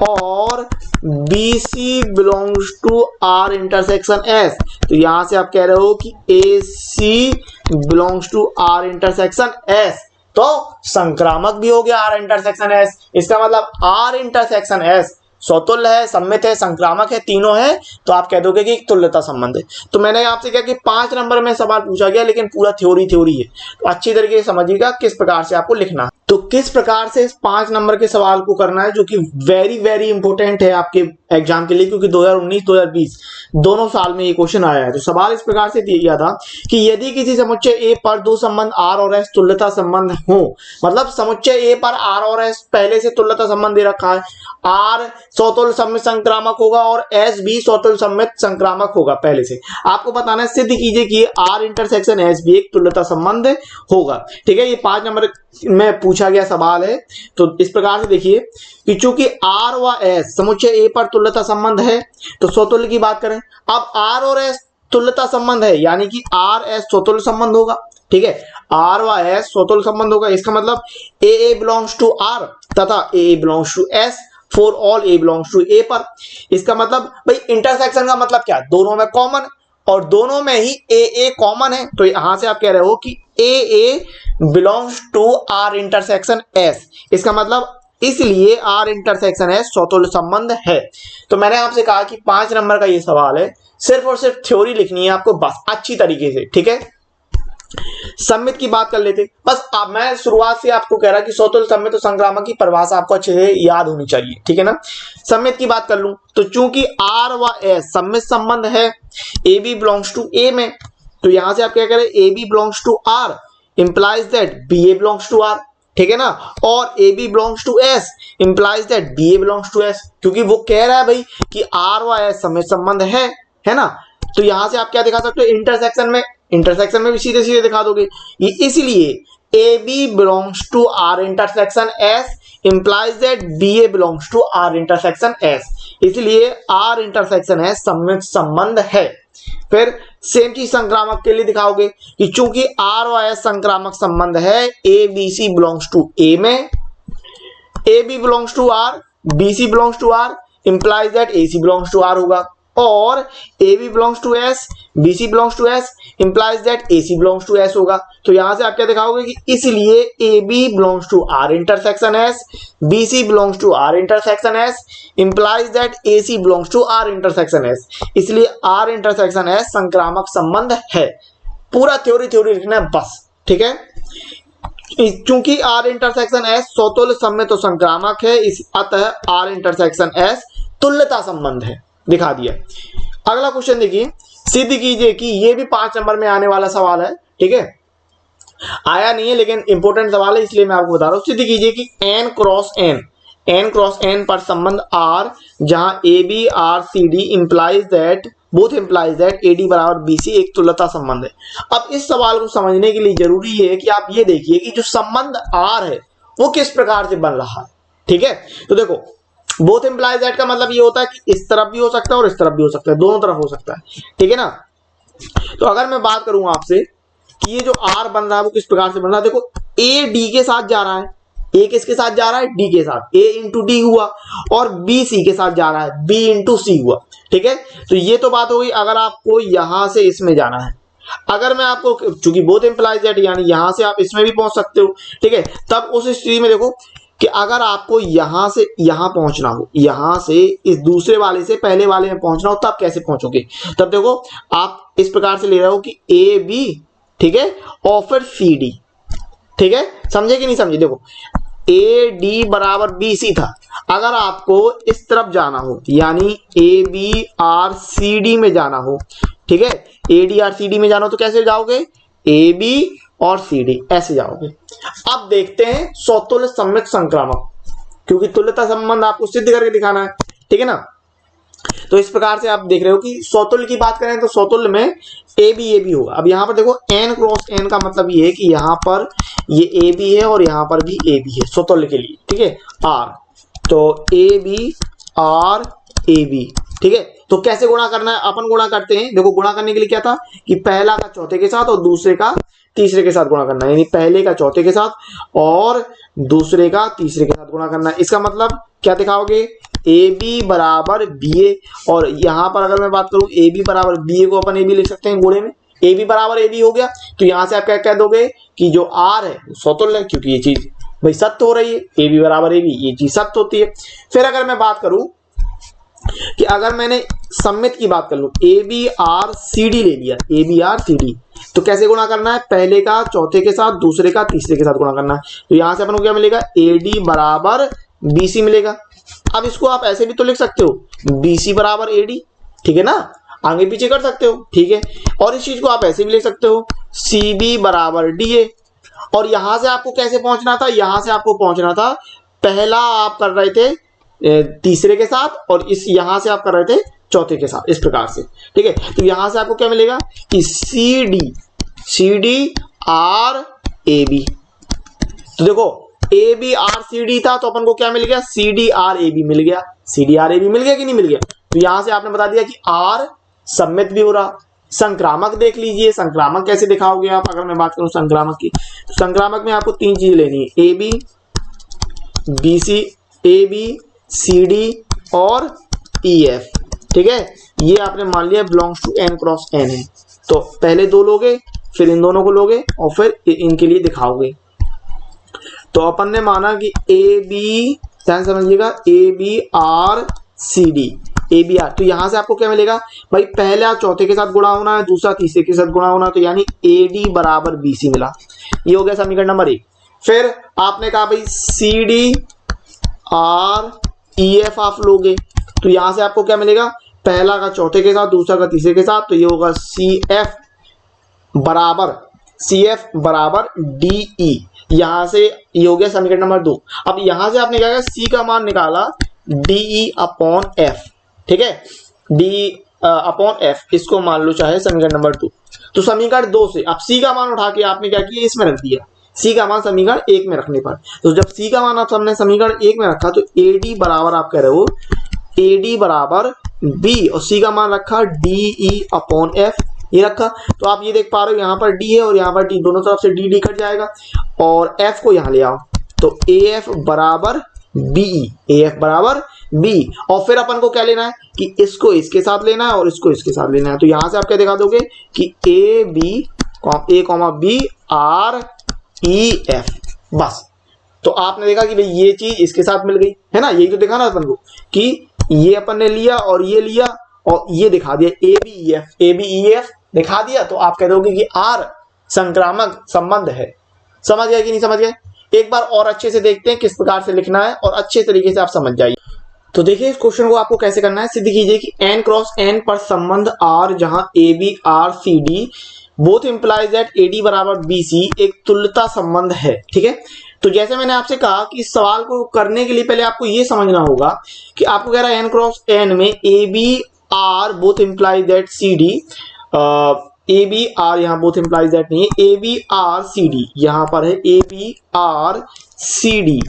और BC belongs to R intersection S, तो यहां से आप कह रहे हो कि AC belongs to R intersection S। तो संक्रामक भी हो गया R इंटरसेक्शन S, इसका मतलब R इंटरसेक्शन S स्वतुल्य है, सम्मित है, संक्रामक है, तीनों है, तो आप कह दोगे कि तुल्यता संबंध है। तो मैंने आपसे कहा कि 5 नंबर में सवाल पूछा गया, लेकिन पूरा थ्योरी है, तो अच्छी तरीके से समझिएगा किस प्रकार से आपको लिखना है। तो किस प्रकार से इस 5 नंबर के सवाल को करना है, जो कि वेरी इंपॉर्टेंट है आपके एग्जाम के लिए, क्योंकि 2019-2020 दोनों साल में ये क्वेश्चन आया है। तो सवाल इस प्रकार से दिया था कि यदि किसी समुच्चय ए पर दो संबंध R और S तुल्यता संबंध हो, मतलब समुच्चय ए पर R और S पहले से तुल्यता संबंध दे रखा है, R स्वतुल्य सम्मित संक्रामक होगा और S भी स्वतुल्य सम्मित संक्रामक होगा, पहले से आपको बताना है, सिद्ध कीजिए कि R इंटरसेक्शन S भी एक तुल्यता संबंध होगा। ठीक है, ये 5 नंबर में पूछा गया सवाल है। तो इस प्रकार से देखिए कि चूंकि R व S समुच्चय A पर तुल्यता संबंध है, तो स्वतुल्य की बात करें, अब R और S तुल्यता संबंध है, यानी कि R S स्वतुल्य संबंध होगा। ठीक है, R व S स्वतुल्य संबंध होगा, इसका मतलब AA बिलोंग्स टू R तथा AA belongs to S for all A belongs to A पर। इसका मतलब भाई इंटरसेक्शन का मतलब क्या, दोनों में कॉमन, और दोनों में ही AA कॉमन है, तो यहां से आप कह रहे हो कि AA belongs to R intersection S, इसका मतलब इसलिए R इंटरसेक्शन S स्वतुल्य संबंध है। तो मैंने आपसे कहा कि 5 नंबर का ये सवाल है, सिर्फ और सिर्फ थ्योरी लिखनी है आपको बस अच्छी तरीके से। ठीक है, सम्मित की बात कर लेते, बस अब मैं शुरुआत से आपको कह रहा कि स्वतुल्य सम्मित और संक्रामक की परिभाषा आपको अच्छे से याद होनी चाहिए। ठीक है ना, सम्मित की बात कर लूं तो चूंकि R व S सम्मित संबंध है AB बिलोंग्स टू A में, तो यहां से आप क्या करें, AB belongs to R implies that BA belongs to R। ठीक है ना, और AB belongs to S implies that BA belongs to S, क्योंकि वो कह रहा है भाई कि R व S सम्मित संबंध है ना। तो यहां से आप क्या दिखा सकते हो, इंटरसेक्शन में भी सीधे सीधे दिखा दोगे, ये इसलिए AB belongs to R intersection S implies that BA belongs to R intersection S, इसलिए R इंटरसेक्शन S सम्मित संबंध है। फिर सेम चीज संक्रामक के लिए दिखाओगे कि चूंकि R व S संक्रामक संबंध है, ABC बिलोंग्स टू A में, AB belongs to R, BC belongs to R implies that AC belongs to R होगा, और AB belongs to S, BC belongs to S implies that AC belongs to S होगा। तो यहां से आप क्या दिखाओगे कि इसलिए AB belongs to R intersection S, BC belongs to R intersection S implies that AC belongs to R intersection S, इसलिए R इंटरसेक्शन S संक्रामक संबंध है। पूरा थ्योरी लिखना है बस। ठीक है, चूंकि आर इंटरसेक्शन एस स्वतुल्य सममित तो संक्रामक है, इस अतः आर इंटरसेक्शन एस तुल्यता संबंध है, दिखा दिया। अगला क्वेश्चन देखिए, सिद्ध कीजिए कि ये भी 5 नंबर में आने वाला सवाल है, ठीक है, आया नहीं है लेकिन इंपॉर्टेंट सवाल है इसलिए मैं आपको बता रहा हूं। सिद्ध कीजिए कि n क्रॉस n पर संबंध r जहां A B R C D implies that A D बराबर बी सी एक तुल्यता संबंध है। अब इस सवाल को समझने के लिए जरूरी है कि आप ये देखिए कि जो संबंध r है वो किस प्रकार से बन रहा है, ठीक है। तो देखो बोथ इंप्लाइज दैट का मतलब ये होता है कि इस तरफ भी हो सकता है और इस तरफ भी हो सकता है, दोनों तरफ हो सकता है, ठीक है ना। तो अगर मैं बात करूं आपसे कि ये जो r बन रहा है वो किस प्रकार से बन रहा है, देखो a d के साथ जा रहा है, a किसके साथ जा रहा है, d के साथ, a इंटू डी हुआ, और b c के साथ जा रहा है, b इंटू सी हुआ, ठीक है। तो ये तो बात हो गई अगर आपको यहां से इसमें जाना है। अगर मैं आपको, चूंकि बोथ इंप्लाइज दैट यानी यहां से आप इसमें भी पहुंच सकते हो, ठीक है, तब उस स्थिति में देखो कि अगर आपको यहां से यहां पहुंचना हो, यहां से इस दूसरे वाले से पहले वाले में पहुंचना हो, तब कैसे पहुंचोगे, तब देखो आप इस प्रकार से ले रहे हो कि ए बी, ठीक है, और फिर सी डी, ठीक है, समझे कि नहीं समझे। देखो ए डी बराबर बी सी था, अगर आपको इस तरफ जाना हो यानी A B R C D में जाना हो, ठीक है, A D R C D में जाना हो तो कैसे जाओगे, ए बी और सी डी ऐसे जाओगे। अब देखते हैं स्वतुल्य सम्मित संक्रामक, क्योंकि तुल्यता संबंध आपको सिद्ध करके दिखाना है, ठीक है ना। तो इस प्रकार से आप देख रहे हो कि स्वतुल्य की बात करें तो स्वतुल्य में ए बी होगा। अब यहां पर देखो n क्रॉस n का मतलब ये है कि यहां पर ये ए बी है और यहां पर भी ए बी है स्वतुल्य के लिए, ठीक है, r, तो A B R A B, ठीक है। तो कैसे गुणा करना है, अपन गुणा करते हैं। देखो गुणा करने के लिए क्या था कि पहला का चौथे के साथ और दूसरे का तीसरे के साथ गुणा करना है, यानी पहले का चौथे के साथ और दूसरे का तीसरे के साथ गुणा करना है। इसका मतलब क्या दिखाओगे, ए बी बराबर बी ए, और यहां पर अगर मैं बात करूं ए बी बराबर बी ए को अपन ए बी लिख सकते हैं गुणे में, ए बी बराबर ए बी हो गया। तो यहां से आप क्या कह दोगे कि जो आर है स्वतुल्य है, क्योंकि ये चीज भाई सत्य हो रही है, ए बी बराबर ए बी, ये चीज सत्य होती है। फिर अगर मैं बात करूं कि अगर मैंने सम्मित की बात कर लूं, A B R C D ले लिया, A B R C D, तो कैसे गुणा करना है, पहले का चौथे के साथ दूसरे का तीसरे के साथ गुणा करना है। तो यहां से अपन को क्या मिलेगा, ए डी बराबर बी सी मिलेगा। अब इसको आप ऐसे भी तो लिख सकते हो, बी सी बराबर ए डी, ठीक है ना, आगे पीछे कर सकते हो, ठीक है। और इस चीज को आप ऐसे भी लिख सकते हो, सी बी बराबर डी ए। और यहां से आपको कैसे पहुंचना था, यहां से आपको पहुंचना था, पहला आप कर रहे थे तीसरे के साथ और इस यहां से आप कर रहे थे चौथे के साथ, इस प्रकार से, ठीक है। तो यहां से आपको क्या मिलेगा कि सी डी आर ए बी। तो देखो a B R C d था तो अपन को क्या मिल गया, सी डी आर ए बी मिल गया, सी डी आर ए बी मिल गया कि नहीं मिल गया। तो यहां से आपने बता दिया कि आर सम्मित भी हो रहा। संक्रामक देख लीजिए, संक्रामक कैसे दिखाओगे आप, अगर मैं बात करूं संक्रामक की, तो संक्रामक में आपको 3 चीज लेनी है, A B B C, A B C D और ई एफ, ठीक है। ये आपने मान लिया belongs to n cross n है, तो पहले 2 लोगे, फिर इन दोनों को लोगे और फिर इनके लिए दिखाओगे। तो अपन ने माना कि ए बी, ध्यान समझिएगा, A B R C D, A B R, तो यहां से आपको क्या मिलेगा भाई, पहला चौथे के साथ गुणा होना है, दूसरा तीसरे के साथ गुणा होना है, तो यानी ए डी बराबर बी सी मिला। ये हो गया समीकरण नंबर 1। फिर आपने कहा भाई सी डी आर ई एफ आप लोगे, तो यहां से आपको क्या मिलेगा, पहला का चौथे के साथ दूसरा का तीसरे के साथ, तो ये होगा सी एफ बराबर डी ई। यहां से ये हो गया समीकरण नंबर 2। अब यहां से आपने क्या किया, सी का मान निकाला डी अपॉन एफ, ठीक है, डी अपॉन एफ, इसको मान लो चाहे समीकरण नंबर 2। तो समीकरण 2 से अब सी का मान उठा के आपने क्या किया, इसमें रख दिया, सी का मान समीकरण 1 में रखने पर। तो जब सी का मान आप हमने समीकरण 1 में रखा तो ए डी बराबर आप कह रहे हो ए डी बराबर बी, और सी का मान रखा डी ई अपॉन एफ, ये रखा। तो आप ये देख पा रहे हो यहाँ पर डी है और यहाँ पर डी, दोनों तरफ से डी डी कट जाएगा और एफ को यहाँ ले आओ, तो ए एफ बराबर बी, ए एफ बराबर बी। और फिर अपन को क्या लेना है कि इसको इसके साथ लेना है और इसको इसके साथ लेना है। तो यहां से आप क्या दिखा दोगे कि ए B A comma B R E F, बस। तो आपने देखा कि भाई ये चीज इसके साथ मिल गई है ना, यही तो दिखाना अपन को कि ये अपन ने लिया और ये लिया और ये दिखा दिया ए बी ई एफ दिखा दिया। तो आप कह दोगे कि आर संक्रामक संबंध है, समझ गए कि नहीं समझ गए? एक बार और अच्छे से देखते हैं किस प्रकार से लिखना है और अच्छे तरीके से आप समझ जाइए। तो देखिए इस क्वेश्चन को आपको कैसे करना है। सिद्ध कीजिए कि n क्रॉस n पर संबंध r जहां A B R C D both implies that A D बराबर बी सी एक तुल्यता संबंध है। ठीक है, तो जैसे मैंने आपसे कहा कि इस सवाल को करने के लिए पहले आपको ये समझना होगा कि आपको कह रहा है n क्रॉस n में A B R both implies that C D, A B R यहाँ बोथ इंप्लाइज दैट नहीं है, A B R C D यहां पर है A B R C D.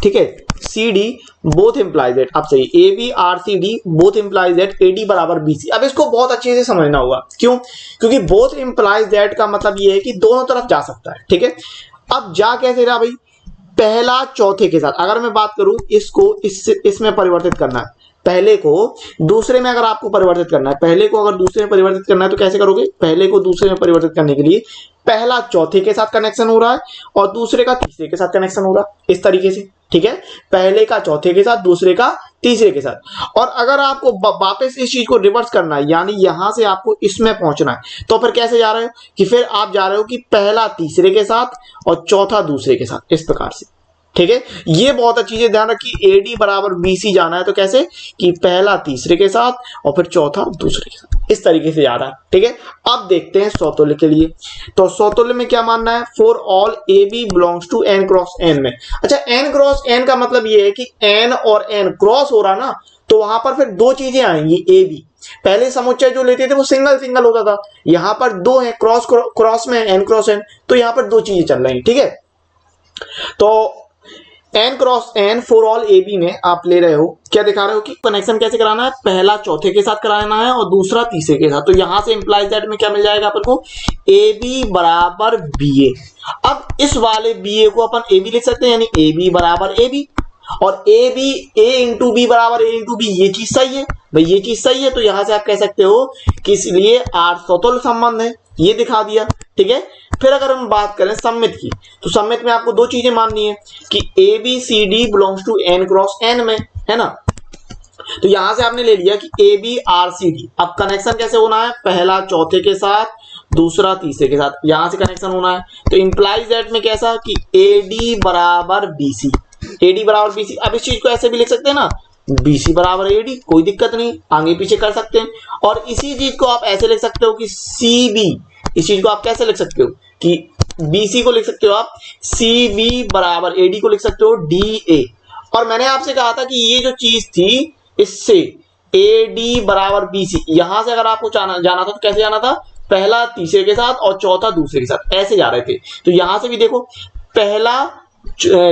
ठीक है, C D both implies that, अब सही A B R C D both implies that A D बराबर बी सी। अब इसको बहुत अच्छे से समझना होगा, क्यों? क्योंकि बोथ इंप्लाइज दैट का मतलब ये है कि दोनों तरफ जा सकता है। ठीक है, अब जा कैसे रहा भाई? पहला चौथे के साथ। अगर मैं बात करूं इसको इसमें परिवर्तित करना है, पहले को दूसरे में अगर आपको परिवर्तित करना है, पहले को अगर दूसरे में परिवर्तित करना है तो कैसे करोगे? पहले को दूसरे में परिवर्तित करने के लिए पहला चौथे के साथ कनेक्शन हो रहा है और दूसरे का तीसरे के साथ कनेक्शन हो रहा है, इस तरीके से। ठीक है, पहले का चौथे के साथ, दूसरे का तीसरे के साथ। और अगर आपको वापस इस चीज को रिवर्स करना है, यानी यहां से आपको इसमें पहुंचना है, तो फिर कैसे जा रहे हो कि फिर आप जा रहे हो कि पहला तीसरे के साथ और चौथा दूसरे के साथ, इस प्रकार से। ठीक है, ये बहुत अच्छी चीज ध्यान रखिए। एडी बराबर बीसी जाना है तो कैसे कि पहला तीसरे के साथ और फिर चौथा दूसरे के साथ, इस तरीके से जा रहा है। ठीक है, अब देखते हैं समतुल्य के लिए। तो समतुल्य में क्या मानना है? For all A B belongs to N cross N में। अच्छा, एन क्रॉस एन का मतलब ये है कि एन और एन क्रॉस हो रहा ना, तो वहां पर फिर दो चीजें आएंगी। ए बी पहले समुच्चय जो लेते थे वो सिंगल सिंगल होता था, यहां पर दो है, क्रॉस क्रॉस में एन क्रॉस एन, तो यहां पर दो चीजें चल रही। ठीक है, तो N cross N for all A B में आप ले रहे हो, क्या दिखा रहे हो कि कनेक्शन कैसे कराना है? पहला चौथे के साथ कराना है और दूसरा तीसरे के साथ। तो यहां से इंप्लाइज दैट में क्या मिल जाएगा अपन को? ए बी बराबर बी ए। अब इस वाले बी ए को अपन ए बी लिख सकते हैं, यानी ए बी बराबर ए बी, और A B A into B बराबर ए इंटू बी, ये चीज सही है भाई, ये चीज सही है। तो यहां से आप कह सकते हो कि इसलिए आर समतुल्य संबंध है, ये दिखा दिया। ठीक है, फिर अगर हम बात करें सममित की, तो सममित में आपको दो चीजें माननी है कि A B C D belongs to N cross N में, है ना। तो यहां से आपने ले लिया कि A B R C D. अब कनेक्शन कैसे होना है? पहला चौथे के साथ, दूसरा तीसरे के साथ, यहां से कनेक्शन होना है। तो इंप्लाइज दैट में कैसा कि ए डी बराबर बी सी, ए डी बराबर बी सी। अब इस चीज को ऐसे भी लिख सकते हैं ना, बी सी बराबर ए डी, कोई दिक्कत नहीं, आगे पीछे कर सकते हैं। और इसी चीज को आप ऐसे लिख सकते हो कि सी बी, इस चीज को आप कैसे लिख सकते हो कि BC को लिख सकते हो आप CB बराबर AD को लिख सकते हो DA। और मैंने आपसे कहा था कि ये जो चीज थी इससे AD बराबर BC, यहां से अगर आपको जाना था तो कैसे जाना था? पहला तीसरे के साथ और चौथा दूसरे के साथ, ऐसे जा रहे थे। तो यहां से भी देखो, पहला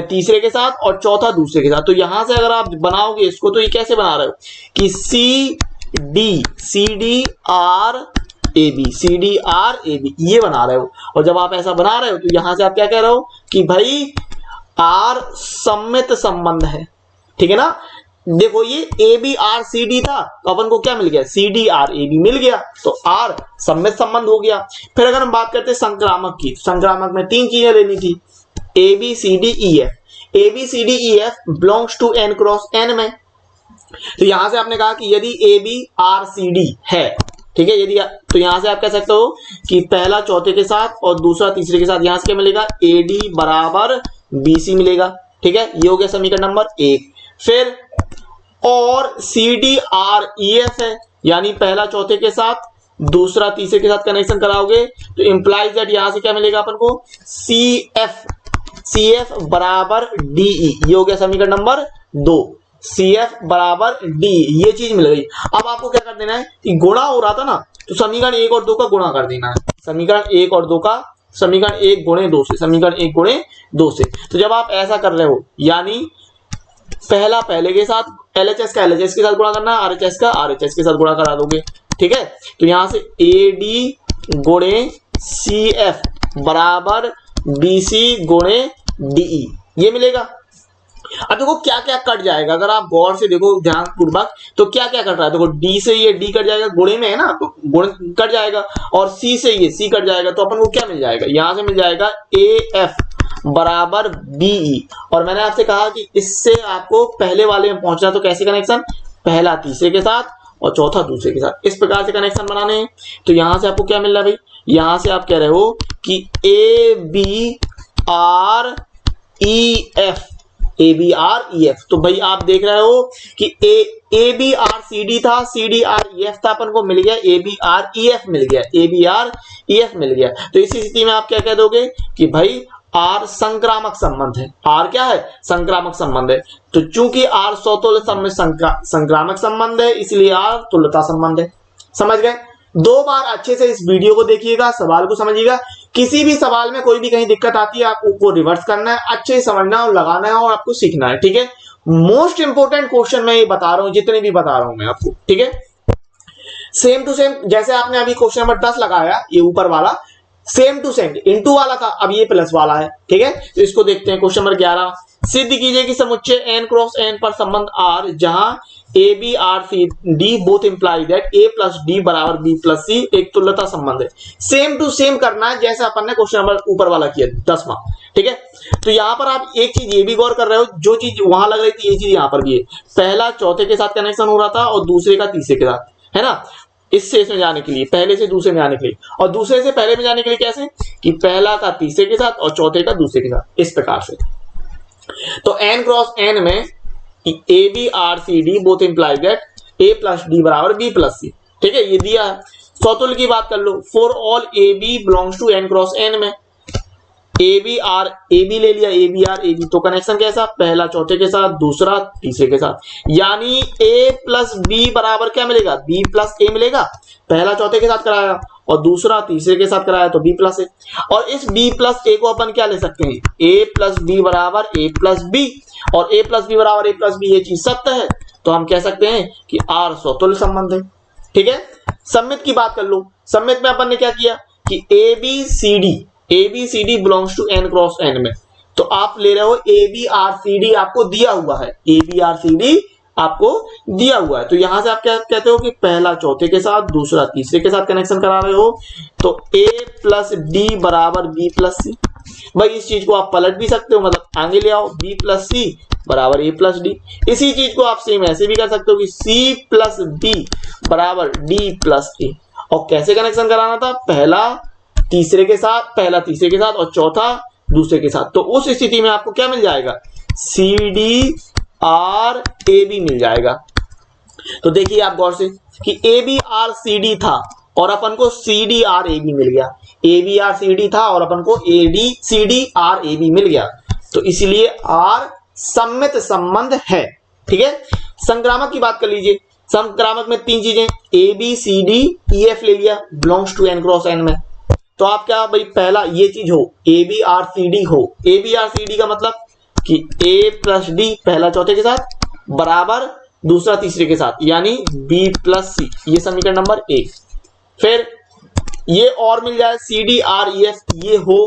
तीसरे के साथ और चौथा दूसरे के साथ। तो यहां से अगर आप बनाओगे इसको तो ये कैसे बना रहे हो कि C D R A B, C D R A B, ये बना रहे हो। और जब आप ऐसा बना रहे हो तो यहां से आप क्या कह रहे हो कि भाई आर सममित संबंध है। ठीक है ना, देखो ये a B R C d था तो अपन को क्या मिल गया? सी डी आर ए बी मिल गया, तो आर सममित संबंध हो गया। फिर अगर हम बात करते हैं संक्रामक की, संक्रामक में तीन चीजें लेनी थी, A B C D E F. A B C D E F belongs to N cross N में। तो यहां से आपने कहा कि यदि A B R C D है, ठीक है, यदि तो यहां से आप कह सकते हो कि पहला चौथे के साथ और दूसरा तीसरे के साथ, यहां से क्या मिलेगा? AD बराबर BC मिलेगा। ठीक है, ये हो गया समीकरण नंबर 1। फिर और CDREF है, यानी पहला चौथे के साथ दूसरा तीसरे के साथ कनेक्शन कराओगे तो इंप्लाइज दैट यहां से क्या मिलेगा अपन को? CF बराबर DE, ये हो गया समीकरण नंबर 2। CF बराबर D, ये चीज मिल गई। अब आपको क्या कर देना है कि गुणा हो रहा था ना, तो समीकरण 1 और 2 का गुणा कर देना है। समीकरण 1 और 2 का, समीकरण 1 गुणे 2 से, समीकरण 1 गुणे 2 से। तो जब आप ऐसा कर रहे हो, यानी पहला पहले के साथ, LHS का LHS के साथ गुणा करना है, RHS का RHS के साथ गुणा करा दोगे। ठीक है, तो यहां से AD गुणे CF बराबर BC गुणे DE, ये मिलेगा। अब देखो क्या क्या कट जाएगा, अगर आप गौर से देखो ध्यान पूर्वक, तो क्या क्या कट रहा है? देखो D से ये D कट जाएगा, गुणे में है ना, तो गुण कट जाएगा, और C से ये C कट जाएगा, तो अपन को क्या मिल जाएगा? यहां से मिल जाएगा AF बराबर BE। और मैंने आपसे कहा कि इससे आपको पहले वाले में पहुंचना, तो कैसे कनेक्शन? पहला तीसरे के साथ और चौथा दूसरे के साथ, इस प्रकार से कनेक्शन बनाने हैं। तो यहां से आपको क्या मिल रहा है भाई? यहां से आप कह रहे हो कि AB R E F, A B R E f. तो भाई आप देख रहे हो कि A B R C d था, सी डी आर ई एफ था, अपन को मिल गया a B R E f मिल गया, a B R E f मिल गया। तो इसी स्थिति में आप क्या कह दोगे कि भाई आर संक्रामक संबंध है। आर क्या है? संक्रामक संबंध है। तो चूंकि आर स्वतुल्य संक्रामक संबंध है, इसलिए आर तुल्यता संबंध है। समझ गए? दो बार अच्छे से इस वीडियो को देखिएगा, सवाल को समझिएगा। किसी भी सवाल में कोई भी कहीं दिक्कत आती है, आपको रिवर्स करना है, अच्छे से समझना और लगाना है और आपको सीखना है। ठीक है? मोस्ट इंपोर्टेंट क्वेश्चन मैं ये बता रहा हूं, जितने भी बता रहा हूं मैं आपको। ठीक है? सेम टू सेम, जैसे आपने अभी क्वेश्चन नंबर 10 लगाया, ये ऊपर वाला सेम टू सेम इनटू वाला था, अब ये प्लस वाला है। ठीक है? तो इसको देखते हैं। क्वेश्चन नंबर 11, सिद्ध कीजिए कि समुच्चय n क्रॉस n पर संबंध r जहां A B R C D both imply that A plus D बराबर बी प्लस सी एक तुल्यता संबंध है। सेम टू सेम करना है जैसे अपन ने क्वेश्चन नंबर ऊपर वाला किया 10वां। ठीक है? तो यहां पर आप एक चीज ये भी गौर कर रहे हो, जो चीज वहां लग रही थी ये चीज यहां पर भी है। पहला चौथे के साथ कनेक्शन हो रहा था और दूसरे का तीसरे के साथ, है ना? इससे इसमें जाने के लिए, पहले से दूसरे में जाने के लिए, और दूसरे से पहले में जाने के लिए कैसे? कि पहला का तीसरे के साथ और चौथे का दूसरे के साथ, इस प्रकार से। तो n क्रॉस n में A B R C D both imply that A plus D बराबर बी प्लस सी। ठीक है? ये दिया है। स्वतुल्य की बात कर लो, for all A B belongs to n cross n में ए बी ले लिया, A B R A b, तो कनेक्शन कैसा? पहला चौथे के साथ, दूसरा तीसरे के साथ, यानी a प्लस बी बराबर क्या मिलेगा? b प्लस ए मिलेगा। पहला चौथे के साथ कराया और दूसरा तीसरे के साथ कराया तो b प्लस ए, और इस b प्लस ए को अपन क्या ले सकते हैं? a प्लस बी बराबर a प्लस बी, और a प्लस बी बराबर a प्लस बी ये चीज सत्य है, तो हम कह सकते हैं कि r स्वतुल्य संबंध है। ठीक है? सम्मित की बात कर लो। सम्मित में अपन ने क्या किया कि A B C D belongs to n cross n में, तो आप ले रहे हो A B R C D आपको दिया हुआ है, A B R C D आपको दिया हुआ है। तो यहां से आप क्या कहते हो कि पहला चौथे के साथ, दूसरा तीसरे के साथ कनेक्शन करा रहे हो, तो a प्लस डी बराबर बी प्लस सी। भाई इस चीज को आप पलट भी सकते हो, मतलब आगे ले आओ, b प्लस सी बराबर a प्लस डी। इसी चीज को आप सेम ऐसे भी कर सकते हो कि c प्लस डी बराबर d प्लस ए। और कैसे कनेक्शन कराना था? पहला तीसरे के साथ और चौथा दूसरे के साथ। तो उस स्थिति में आपको क्या मिल जाएगा? सी डी आर ए बी मिल जाएगा। तो देखिए आप गौर से कि A B R C d था और अपन को सी डी आर ए बी मिल गया, a B R C d था और अपन को a d c D R A b मिल गया। तो इसलिए आर सम्मित संबंध है। ठीक है? संक्रामक की बात कर लीजिए। संक्रामक में तीन चीजें, A B C D E F ले लिया, belongs to n cross n में। तो आप क्या भाई पहला ये चीज हो, A B R C d हो, A B R C d का मतलब कि ए प्लस डी पहला चौथे के साथ बराबर दूसरा तीसरे के साथ, यानी बी प्लस सी, ये समीकरण नंबर 1। फिर ये और मिल जाए सी डी आर ई एफ, ये हो।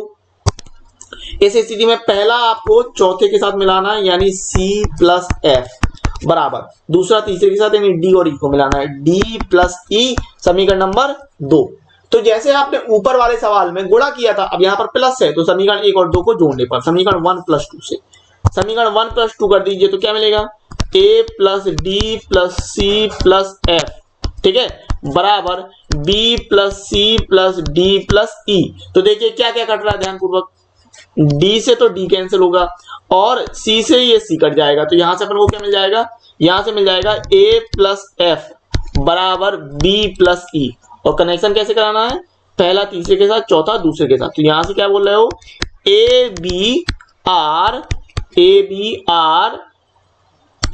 इस स्थिति में पहला आपको चौथे के साथ मिलाना है, यानी सी प्लस एफ बराबर दूसरा तीसरे के साथ, यानी डी और ई को मिलाना है, डी प्लस ई, समीकरण नंबर 2। तो जैसे आपने ऊपर वाले सवाल में गुणा किया था, अब यहां पर प्लस है, तो समीकरण 1 और 2 को जोड़ने पर समीकरण 1 प्लस 2 से समीकरण 1 प्लस 2 कर दीजिए, तो क्या मिलेगा? a plus d plus c plus f, ठीक है, बराबर b plus c plus d plus e. तो देखिए क्या क्या कट रहा है ध्यानपूर्वक, d से तो d कैंसिल होगा और c से ये c कट जाएगा, तो यहां से अपन को क्या मिल जाएगा? यहां से मिल जाएगा a प्लस एफ बराबर b प्लस ई। और कनेक्शन कैसे कराना है? पहला तीसरे के साथ, चौथा दूसरे के साथ। तो यहां से क्या बोल रहे हो? A B R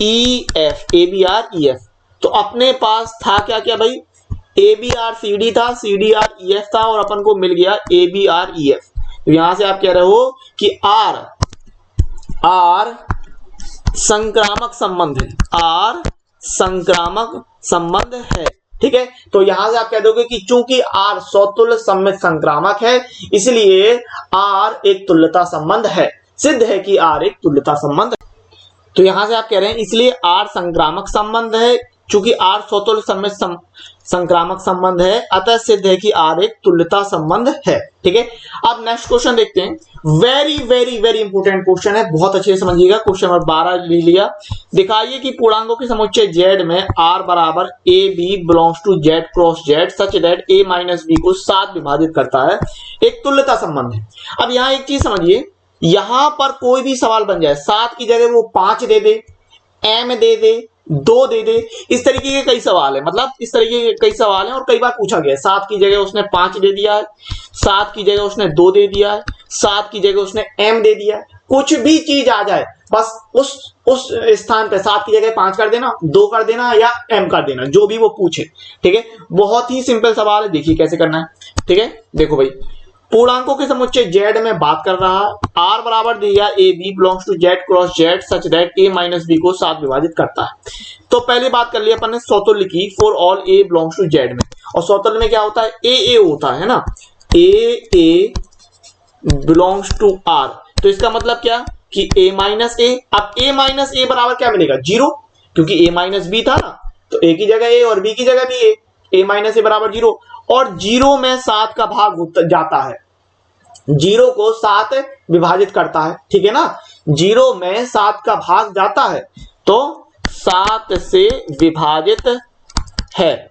E F, A B R E f. तो अपने पास था क्या क्या भाई? A B R C d था, सी डी आर ई एफ था, और अपन को मिल गया a B R E f. तो यहां से आप कह रहे हो कि आर संक्रामक संबंध है, आर संक्रामक संबंध है। ठीक है? तो यहां से आप कह दोगे कि चूंकि आर स्वतुल्य सम्मित संक्रामक है, इसलिए आर एक तुल्यता संबंध है। सिद्ध है कि आर एक तुल्यता संबंध है। तो यहां से आप कह रहे हैं इसलिए आर संक्रामक संबंध है, चूंकि आर स्वतुल्य सम्मित संक्रामक संबंध है, अतः सिद्ध है कि आर एक तुल्यता संबंध है। ठीक है? अब नेक्स्ट क्वेश्चन देखते हैं। Very very very important question है, बहुत अच्छे से समझिएगा। क्वेश्चन नंबर 12 ले लिया। दिखाइए कि पूर्णांकों के समुच्चय z में r बराबर A B belongs to z cross z such that a minus B को 7 विभाजित करता है, एक तुल्यता संबंध है। अब यहां एक चीज समझिए यहां पर कोई भी सवाल बन जाए, 7 की जगह वो 5 दे दे, m दे दे, 2 दे दे, इस तरीके के कई सवाल है, मतलब इस तरीके के कई सवाल हैं और कई बार पूछा गया है। 7 की जगह उसने 5 दे दिया है, 7 की जगह उसने 2 दे दिया है, 7 की जगह उसने m दे दिया है, कुछ भी चीज आ जाए बस उस स्थान पे 7 की जगह 5 कर देना, 2 कर देना या m कर देना, जो भी वो पूछे। ठीक है, बहुत ही सिंपल सवाल है, देखिए कैसे करना है। ठीक है, देखो भाई, पूर्णांकों के समुच्चय z में बात कर रहा है, r बराबर दिया A B belongs to z cross z such that a minus B को 7 विभाजित करता है। तो पहले बात कर लिया अपन ने सौतुल्य की, for all a belongs to z में, और सौतुल्य में क्या होता है, a होता है ना, a बिलोंग्स टू r। तो इसका मतलब क्या कि a माइनस ए, अब a माइनस ए बराबर क्या मिलेगा, 0, क्योंकि a माइनस बी था ना, तो a की जगह a और b की जगह भी a माइनस ए बराबर 0, और 0 में 7 का भाग जाता है, 0 को 7 विभाजित करता है। ठीक है ना, 0 में 7 का भाग जाता है तो 7 से विभाजित है,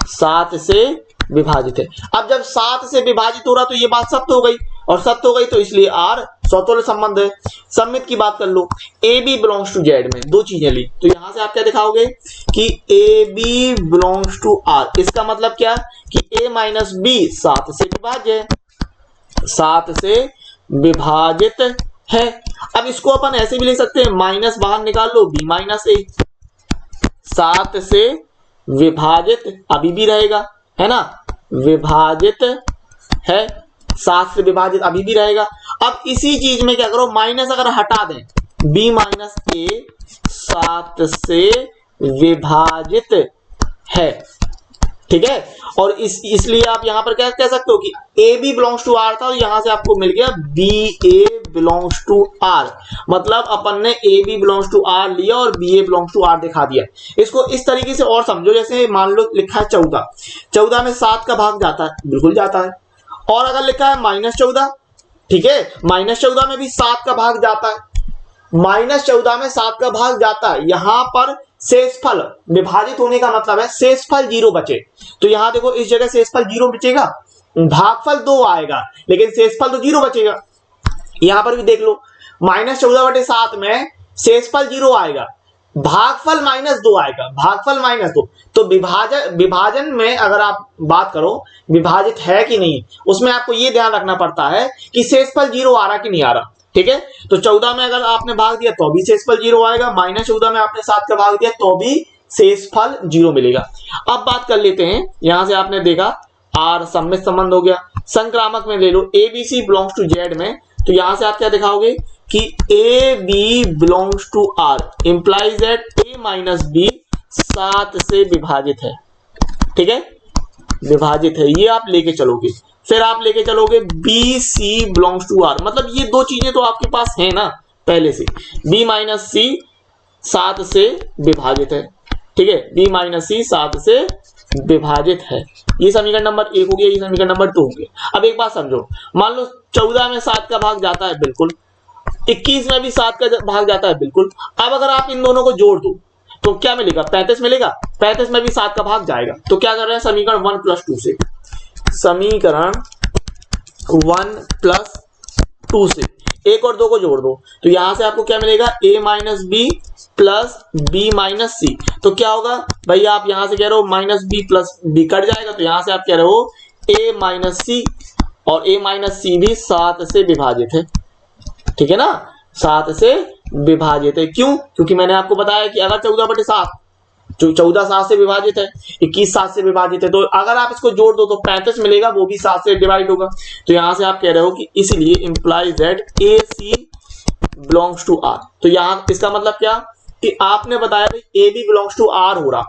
7 से विभाजित है। अब जब 7 से विभाजित हो रहा तो ये बात सत्य हो गई, और सत्य हो गई तो इसलिए r सौतुल्य संबंध है। सम्मित की बात कर लो, a B belongs to Z में दो चीजें ली, तो यहां से आप क्या दिखाओगे कि A B belongs to are, इसका मतलब क्या कि ए माइनस बी 7 से विभाज्य है, 7 से विभाजित है। अब इसको अपन ऐसे भी लिख सकते हैं, माइनस बाहर निकाल लो, बी माइनस ए, 7 से विभाजित अभी भी रहेगा, है ना, विभाजित है, 7 से विभाजित अभी भी रहेगा। अब इसी चीज में क्या करो, माइनस अगर हटा दें, b माइनस ए 7 से विभाजित है। ठीक है, और इसलिए आप यहां पर क्या कह सकते हो कि A B belongs to R था, और यहां से आपको मिल गया B A belongs to R, मतलब अपन ने A B belongs to R लिया और B A belongs to R दिखा दिया। इसको इस तरीके से और समझो, जैसे मान लो लिखा है 14 में 7 का भाग जाता है, बिल्कुल जाता है, और अगर लिखा है -14, ठीक है, -14 में भी 7 का भाग जाता है, -14 में 7 का भाग जाता है। यहां पर शेषफल विभाजित होने का मतलब है शेषफल 0 बचे, तो यहां देखो इस जगह शेषफल 0 बचेगा, भागफल 2 आएगा, लेकिन शेषफल तो 0 बचेगा। यहां पर भी देख लो, -14/7 में शेषफल 0 आएगा, भागफल -2 आएगा, भागफल -2। तो विभाजन में अगर आप बात करो विभाजित है कि नहीं, उसमें आपको यह ध्यान रखना पड़ता है कि शेषफल 0 आ रहा कि नहीं आ रहा। ठीक है, तो 14 में अगर आपने भाग दिया तो भी शेषफल 0 आएगा, -14 में आपने 7 का भाग दिया तो भी शेषफल 0 मिलेगा। अब बात कर लेते हैं, यहां से आपने देखा आर सम्मित संबंध हो गया, संक्रामक में ले लो a B C belongs to Z में, तो यहां से आप क्या दिखाओगे कि A B belongs to R implies that a minus b 7 से विभाजित है। ठीक है, विभाजित है, ये आप लेके चलोगे। फिर आप लेके चलोगे B C belongs to R, मतलब ये दो चीजें तो आपके पास है ना पहले से, बी माइनस सी 7 से विभाजित है। ठीक है, बी माइनस सी 7 से विभाजित है, ये समीकरण नंबर 1 हो गया, ये समीकरण नंबर 2 हो गया। अब एक बात समझो, मान लो 14 में 7 का भाग जाता है, बिल्कुल, 21 में भी 7 का भाग जाता है, बिल्कुल। अब अगर आप इन दोनों को जोड़ दो तो क्या मिलेगा, 35 मिलेगा, 35 में भी 7 का भाग जाएगा, तो क्या कर रहे हैं समीकरण 1 + 2 से, समीकरण 1 + 2 से 1 और 2 को जोड़ दो, तो यहां से आपको क्या मिलेगा, a minus B plus b minus c. तो क्या होगा भाई, आप यहां से कह रहे हो minus B plus B cut जाएगा, तो यहां से आप कह रहे हो a माइनस सी, और a माइनस सी भी 7 से विभाजित है। ठीक है ना, 7 से विभाजित है, क्यों, क्योंकि मैंने आपको बताया कि अगर 14/7, 14 7 से विभाजित है, 21 7 से विभाजित है, तो अगर आप इसको जोड़ दो तो 35 मिलेगा, वो भी 7 से डिवाइड होगा। तो यहां से आप कह रहे हो कि इसलिए implies that A C belongs to are. तो यहां इसका मतलब क्या कि आपने बताया भाई A B belongs to are हो रहा,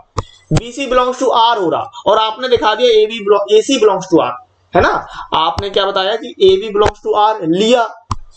b C belongs to are हो रहा, और आपने दिखा दिया a C belongs to are, है ना। आपने क्या बताया कि A B belongs to R लिया,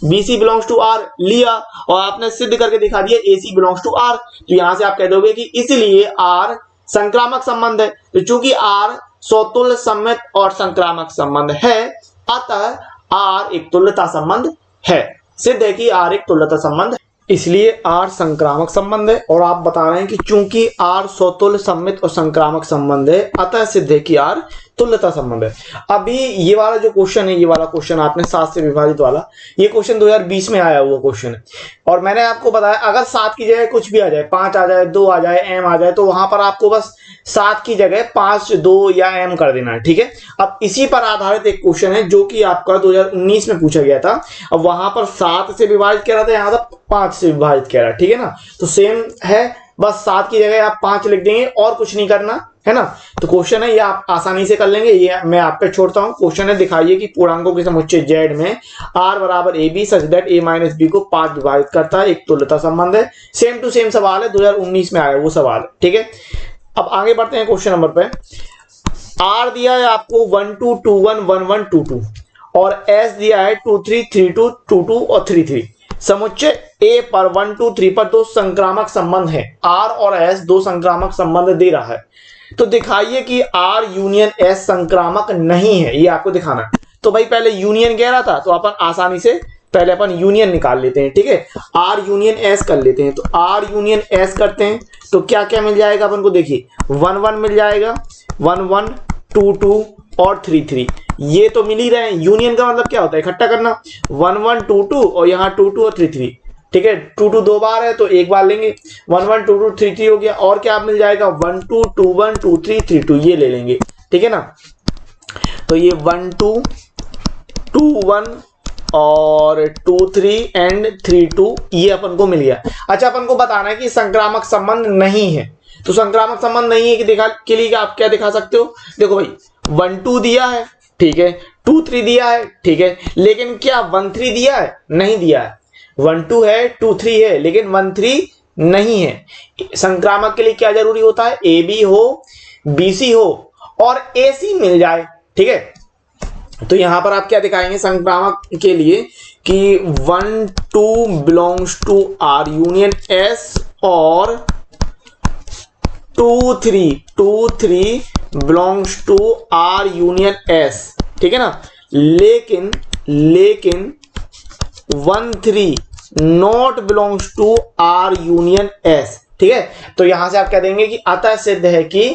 b C belongs to R लिया, और आपने सिद्ध करके दिखा दिया a C belongs to are. तो यहां से आप कह दोगे कि इसलिए आर संक्रामक संबंध है, तो चूंकि आर स्वतुल्य सम्मित और संक्रामक संबंध है, अतः आर एक तुल्यता संबंध है। सिद्ध है कि आर एक तुल्यता संबंध है, इसलिए आर संक्रामक संबंध है। और आप बता रहे हैं कि चूंकि आर स्वतुल्य सम्मित और संक्रामक संबंध है, अतः सिद्ध है कि आर तुल्यता संबंध है। अभी ये वाला जो क्वेश्चन है, ये वाला क्वेश्चन आपने 7 से विभाजित वाला, ये क्वेश्चन 2020 में आया हुआ क्वेश्चन है। और मैंने आपको बताया अगर 7 की जगह कुछ भी आ जाए, 5 आ जाए, 2 आ जाए, m आ जाए, तो वहां पर आपको बस 7 की जगह 5, 2 या m कर देना है, ठीक है। अब इसी पर आधारित एक क्वेश्चन है जो कि आपका 2019 में पूछा गया था। अब वहां पर 7 से विभाजित कह रहा था, यहाँ पर 5 से विभाजित कह रहा है, ठीक है ना। तो सेम है, बस 7 की जगह आप 5 लिख देंगे और कुछ नहीं करना है ना। तो क्वेश्चन है ये आप आसानी से कर लेंगे, ये मैं आप पे छोड़ता हूं। क्वेश्चन है दिखाइए कि पूर्णांकों के समुच्चय z में r बराबर ab such that a minus B को 5 विभाजित करता है, एक तुल्यता संबंध है। सेम टू सेम सवाल है, 2019 में आया वो सवाल है, ठीक है। अब आगे बढ़ते हैं क्वेश्चन नंबर पे। r दिया है आपको 1 2 2 1 1 1 2 2 और s दिया है 2 3 3 2 2 2 और 3 3। समुच्चय A पर 1 2 3 पर दो संक्रामक संबंध है, R और S दो संक्रामक संबंध दे रहा है। तो दिखाइए कि R यूनियन S संक्रामक नहीं है, ये आपको दिखाना है। तो भाई पहले यूनियन कह रहा था, तो अपन आसानी से पहले अपन यूनियन निकाल लेते हैं, ठीक है। R यूनियन S कर लेते हैं, तो R यूनियन S करते हैं तो क्या क्या मिल जाएगा अपन को, देखिए 1 1 मिल जाएगा, 1 1 2 2 और 3 3, ये तो मिल ही रहे हैं। यूनियन का मतलब क्या होता है, इकट्ठा करना, 1 1 2 2 और यहाँ 2 2 और 3 3, ठीक है। 2 2 दो बार है तो एक बार लेंगे, 1 1 2 2 3 3 हो गया। और क्या मिल जाएगा, 1 2 2 1 2 3 3 2, ये ले लेंगे, ठीक है ना। तो ये 1 2 2 1 और 2 3 एंड 3 2, ये अपन को मिल गया। अच्छा, अपन को बताना है कि संक्रामक संबंध नहीं है। तो संक्रामक संबंध नहीं है कि दिखा के लिए आप क्या दिखा सकते हो, देखो भाई 1 2 दिया है, ठीक है, 2 3 दिया है, ठीक है, लेकिन क्या 1 3 दिया है, नहीं दिया है। 1 2 है, 2 3 है, लेकिन 1 3 नहीं है। संक्रामक के लिए क्या जरूरी होता है, ए बी हो, बी सी हो और ए सी मिल जाए, ठीक है। तो यहां पर आप क्या दिखाएंगे संक्रामक के लिए कि 1 2 belongs to R union S और 2 3 belongs to R union S, ठीक है ना। लेकिन 1 3 not belongs to R union S, ठीक है। तो यहां से आप कह देंगे कि अतः सिद्ध है कि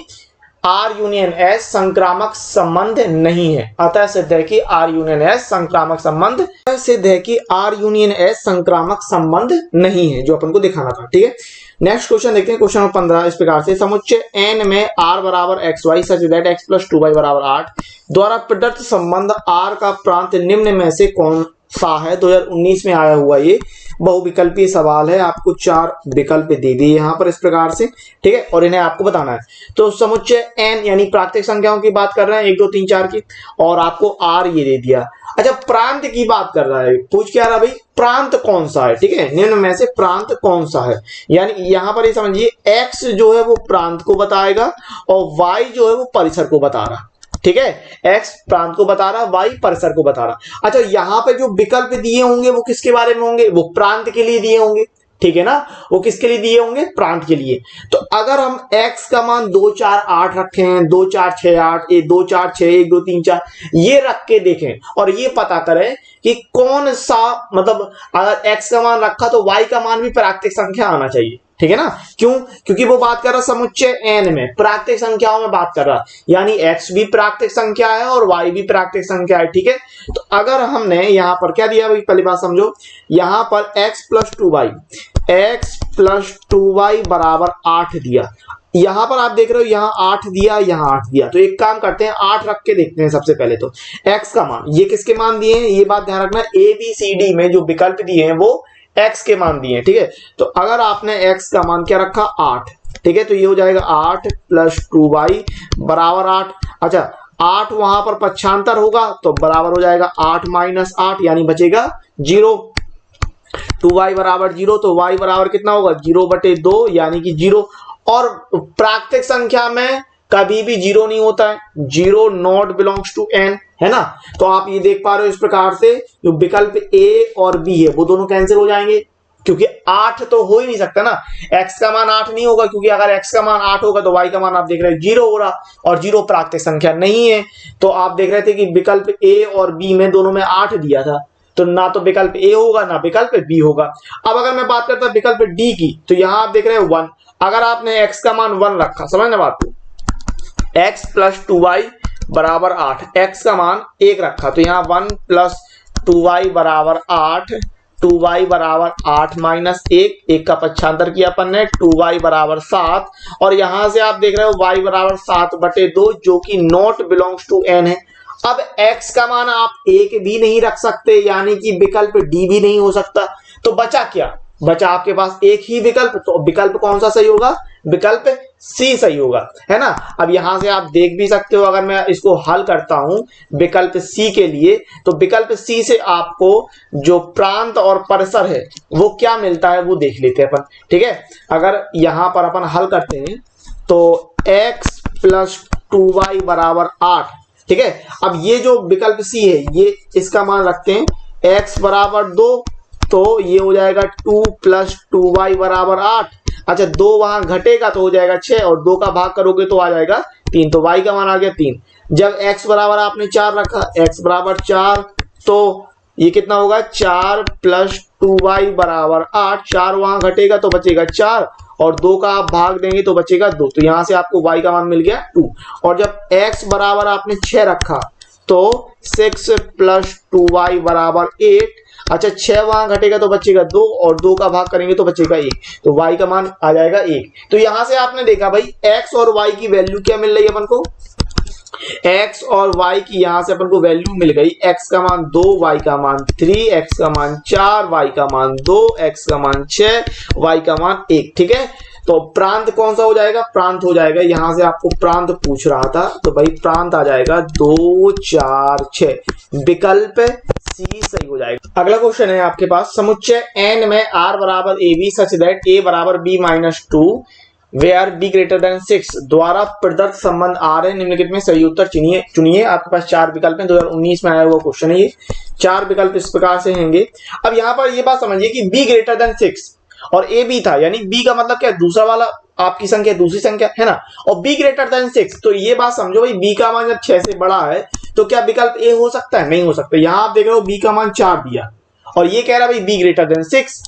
आर यूनियन एस संक्रामक संबंध नहीं है। अतः सिद्ध है कि आर यूनियन एस संक्रामक संबंध, सिद्ध है कि आर यूनियन एस संक्रामक संबंध नहीं है, जो अपन को दिखाना था, ठीक है। नेक्स्ट क्वेश्चन देखते हैं, क्वेश्चन नंबर 15 इस प्रकार से। समुच्चय n में r बराबर xy such that x plus 2y बराबर 8 द्वारा प्रदत्त संबंध r का प्रांत निम्न में से कौन सा है। 2019 में आया हुआ ये बहुविकल्पीय सवाल है, आपको 4 विकल्प दे दिए यहाँ पर इस प्रकार से, ठीक है, और इन्हें आपको बताना है। तो समुच्चय n यानी प्राकृतिक संख्याओं की बात कर रहे हैं 1 2 3 4 की, और आपको r ये दे दिया। अच्छा, प्रांत की बात कर रहा है, पूछ क्या रहा भाई, प्रांत कौन सा है, ठीक है, निम्न में से प्रांत कौन सा है। यानी यहां पर ये समझिए x जो है वो प्रांत को बताएगा और y जो है वो परिसर को बता रहा, ठीक है। x प्रांत को बता रहा, y परिसर को बता रहा। अच्छा, यहां पे जो विकल्प दिए होंगे वो किसके बारे में होंगे, वो प्रांत के लिए दिए होंगे, ठीक है ना। वो किसके लिए दिए होंगे, प्रांत के लिए। तो अगर हम x का मान 2 4 8 रखे हैं, 2 4 6 8, 2 4 6 1 2 3 4, ये रख के देखें और ये पता करें कि कौन सा, मतलब अगर x का मान रखा तो y का मान भी प्राकृतिक संख्या आना चाहिए, ठीक है ना। क्यों, क्योंकि वो बात कर रहा समुच्चय n में प्राकृतिक संख्याओं में बात कर रहा, यानी x भी प्राकृतिक संख्या है और y भी प्राकृतिक संख्या है, ठीक है। तो अगर हमने यहां पर क्या दिया भाई, पहली बात समझो, यहां पर x प्लस 2y बराबर 8 दिया। यहां पर आप देख रहे हो यहाँ 8 दिया, यहाँ 8 दिया। तो एक काम करते हैं, 8 रख के देखते हैं सबसे पहले। तो x का मान, ये किसके मान दिए हैं, ये बात ध्यान रखना, ए बी सी डी में जो विकल्प दिए हैं वो x के मान दिए हैं, ठीक है। तो अगर आपने x का मान क्या रखा, 8, ठीक है, तो ये हो जाएगा 8 प्लस 2y बराबर 8। अच्छा, 8 वहां पर पक्षांतर होगा तो बराबर हो जाएगा 8 माइनस 8, यानी बचेगा 0। 2y बराबर 0, तो y बराबर कितना होगा, 0/2, यानी कि 0। और प्राकृतिक संख्या में कभी भी 0 नहीं होता है, 0 नॉट बिलोंग्स टू n, है ना। तो आप ये देख पा रहे हो इस प्रकार से, जो विकल्प a और b है वो दोनों कैंसिल हो जाएंगे, क्योंकि 8 तो हो ही नहीं सकता ना। x का मान 8 नहीं होगा, क्योंकि अगर x का मान 8 होगा तो y का मान आप देख रहे हैं 0 हो रहा, और 0 प्राकृतिक संख्या नहीं है। तो आप देख रहे थे कि विकल्प a और b में दोनों में 8 दिया था, तो ना तो विकल्प a होगा ना विकल्प b होगा। अब अगर मैं बात करता विकल्प d की, तो यहां आप देख रहे हैं 1। अगर आपने x का मान 1 रखा, समझना बात को, x प्लस 2y बराबर 8, x का मान 1 रखा तो यहाँ 1 प्लस 2y बराबर 8, 2y बराबर 8 माइनस 1 का पक्षांतर किया अपन ने, 2y बराबर 7 और यहां से आप देख रहे हो y बराबर 7/2 जो कि नॉट बिलोंग्स टू n है। अब x का मान आप 1 भी नहीं रख सकते, यानी कि विकल्प डी भी नहीं हो सकता, तो बचा क्या? बचा आपके पास एक ही विकल्प, तो विकल्प कौन सा सही होगा? विकल्प सी सही होगा, है ना। अब यहां से आप देख भी सकते हो, अगर मैं इसको हल करता हूं विकल्प सी के लिए, तो विकल्प सी से आपको जो प्रांत और परिसर है वो क्या मिलता है वो देख लेते हैं अपन, ठीक है। अगर यहां पर अपन हल करते हैं तो x प्लस 2y बराबर 8, ठीक है। अब ये जो विकल्प सी है ये इसका मान रखते हैं x बराबर 2, तो ये हो जाएगा 2 प्लस 2y बराबर 8। अच्छा 2 वहां घटेगा तो हो जाएगा 6 और 2 का भाग करोगे तो आ जाएगा 3, तो y का मान आ गया 3। जब x बराबर आपने 4 रखा, x बराबर 4, तो ये कितना होगा 4 प्लस 2y बराबर 8, 4 वहां घटेगा तो बचेगा 4 और 2 का आप भाग देंगे तो बचेगा 2, तो यहां से आपको y का मान मिल गया 2। और जब x बराबर आपने 6 रखा तो 6 प्लस 2y बराबर 8, अच्छा 6 वहां घटेगा तो बचेगा 2 और 2 का भाग करेंगे तो बचेगा 1, तो y का मान आ जाएगा 1। तो यहां से आपने देखा भाई x और y की वैल्यू क्या मिल रही है अपन को, x और y की यहां से अपन को वैल्यू मिल गई, x का मान 2, y का मान 3, x का मान 4, y का मान 2, x का मान 6, y का मान 1, ठीक है। तो प्रांत कौन सा हो जाएगा? प्रांत हो जाएगा, यहां से आपको प्रांत पूछ रहा था तो भाई प्रांत आ जाएगा 2 4 6, विकल्प सी सही हो जाएगा। अगला क्वेश्चन है आपके पास, समुच्चय n में r बराबर A B such that a बराबर b minus 2 where b greater than 6 द्वारा प्रदत्त संबंध r है, निम्नलिखित में सही उत्तर चुनिए। आपके पास 4 विकल्प हैं, 2019 में आया हुआ क्वेश्चन है ये। 4 विकल्प इस प्रकार से होंगे। अब यहाँ पर ये बात समझिए कि b ग्रेटर देन 6 और ए बी था, यानी b का मतलब क्या? दूसरा वाला आपकी संख्या, दूसरी संख्या, है ना। और b ग्रेटर देन 6, तो ये बात समझो भाई b का मान जब 6 से बड़ा है तो क्या विकल्प ए हो सकता है? नहीं हो सकता। यहां आप देख रहे हो b का मान 4 दिया और ये कह रहा है भाई b ग्रेटर देन 6,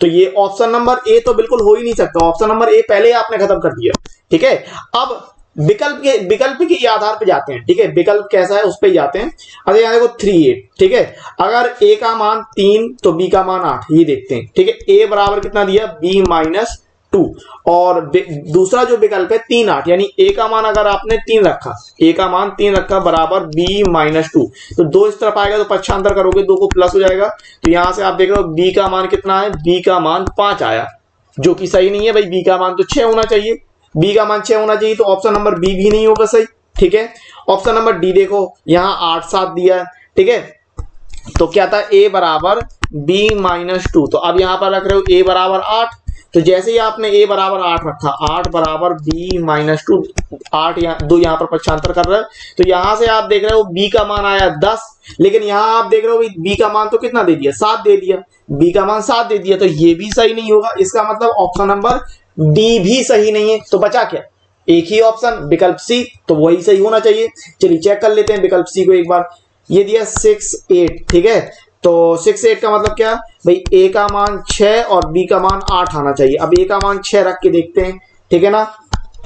तो ये ऑप्शन नंबर ए तो बिल्कुल हो ही नहीं सकता, ऑप्शन नंबर ए पहले ही आपने खत्म कर दिया, ठीक है। अब विकल्प के आधार पे जाते हैं, ठीक है। विकल्प कैसा है उस पे जाते हैं। अरे यहाँ देखो 3 8, ठीक है। अगर a का मान 3 तो b का मान 8, ये देखते हैं, ठीक है। a बराबर कितना दिया? b माइनस 2, और दूसरा जो विकल्प है 3 8, यानी a का मान अगर आपने 3 रखा, a का मान 3 रखा बराबर b माइनस 2, तो 2 इस तरफ आएगा तो पक्षांतर करोगे 2 को प्लस हो जाएगा, तो यहां से आप देख रहे हो b का मान कितना है? b का मान 5 आया, जो कि सही नहीं है भाई, b का मान तो 6 होना चाहिए, b का मान 6 होना चाहिए, तो ऑप्शन नंबर बी भी नहीं होगा सही, ठीक है। ऑप्शन नंबर डी देखो, यहाँ 8 7 दिया है, ठीक है। तो क्या था? a बराबर b माइनस 2, तो अब यहां पर रख रहे हो a बराबर 8, तो जैसे ही आपने a बराबर 8 रखा, 8 बराबर b माइनस 2, 8 2 यहाँ पर पक्षांतर कर रहे हैं, तो यहां से आप देख रहे हो b का मान आया 10, लेकिन यहां आप देख रहे हो b का मान तो कितना दे दिया? 7 दे दिया, b का मान 7 दे दिया, तो ये भी सही नहीं होगा। इसका मतलब ऑप्शन नंबर डी भी सही नहीं है, तो बचा क्या? एक ही ऑप्शन, विकल्प सी, तो वही सही होना चाहिए। चलिए चेक कर लेते हैं विकल्प सी को एक बार। ये दिया 6 8, ठीक है। तो 6 8 का मतलब क्या भाई? a का मान 6 और b का मान 8 आना चाहिए। अब a का मान 6 रख के देखते हैं, ठीक है ना।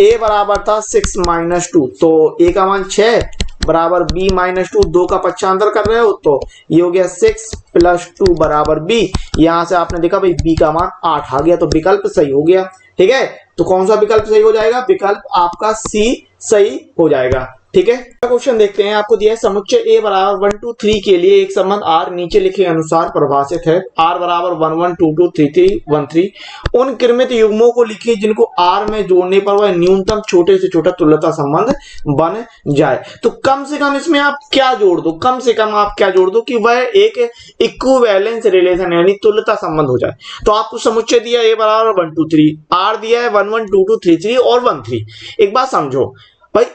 a बराबर था 6 माइनस 2, तो a का मान 6 बराबर b माइनस 2, 2 का पक्षांतर कर रहे हो तो ये हो गया 6 प्लस 2 बराबर b। यहां से आपने देखा भाई b का मान 8 आ गया, तो विकल्प सही हो गया, ठीक है। तो कौन सा विकल्प सही हो जाएगा? विकल्प आपका सी सही हो जाएगा, ठीक है। क्वेश्चन देखते हैं। आपको दिया है समुच्चय a बराबर 1 2 3 के लिए एक संबंध r नीचे लिखे अनुसार परिभाषित है। r बराबर 1 1 2 2 3 3 1 3 उन क्रमित युग्मों को लिखिए जिनको r में जोड़ने पर वह न्यूनतम छोटे से छोटा तुल्यता संबंध बन जाए। तो कम से कम इसमें आप क्या जोड़ दो? कम से कम आप क्या जोड़ दो कि वह एक इक्विवेलेंस रिलेशन यानी तुल्यता संबंध हो जाए। तो आपको समुच्चय दिया a बराबर 1 2 3, r दिया है 1 1 2 2 3 3 और 1 3। एक बात समझो भाई,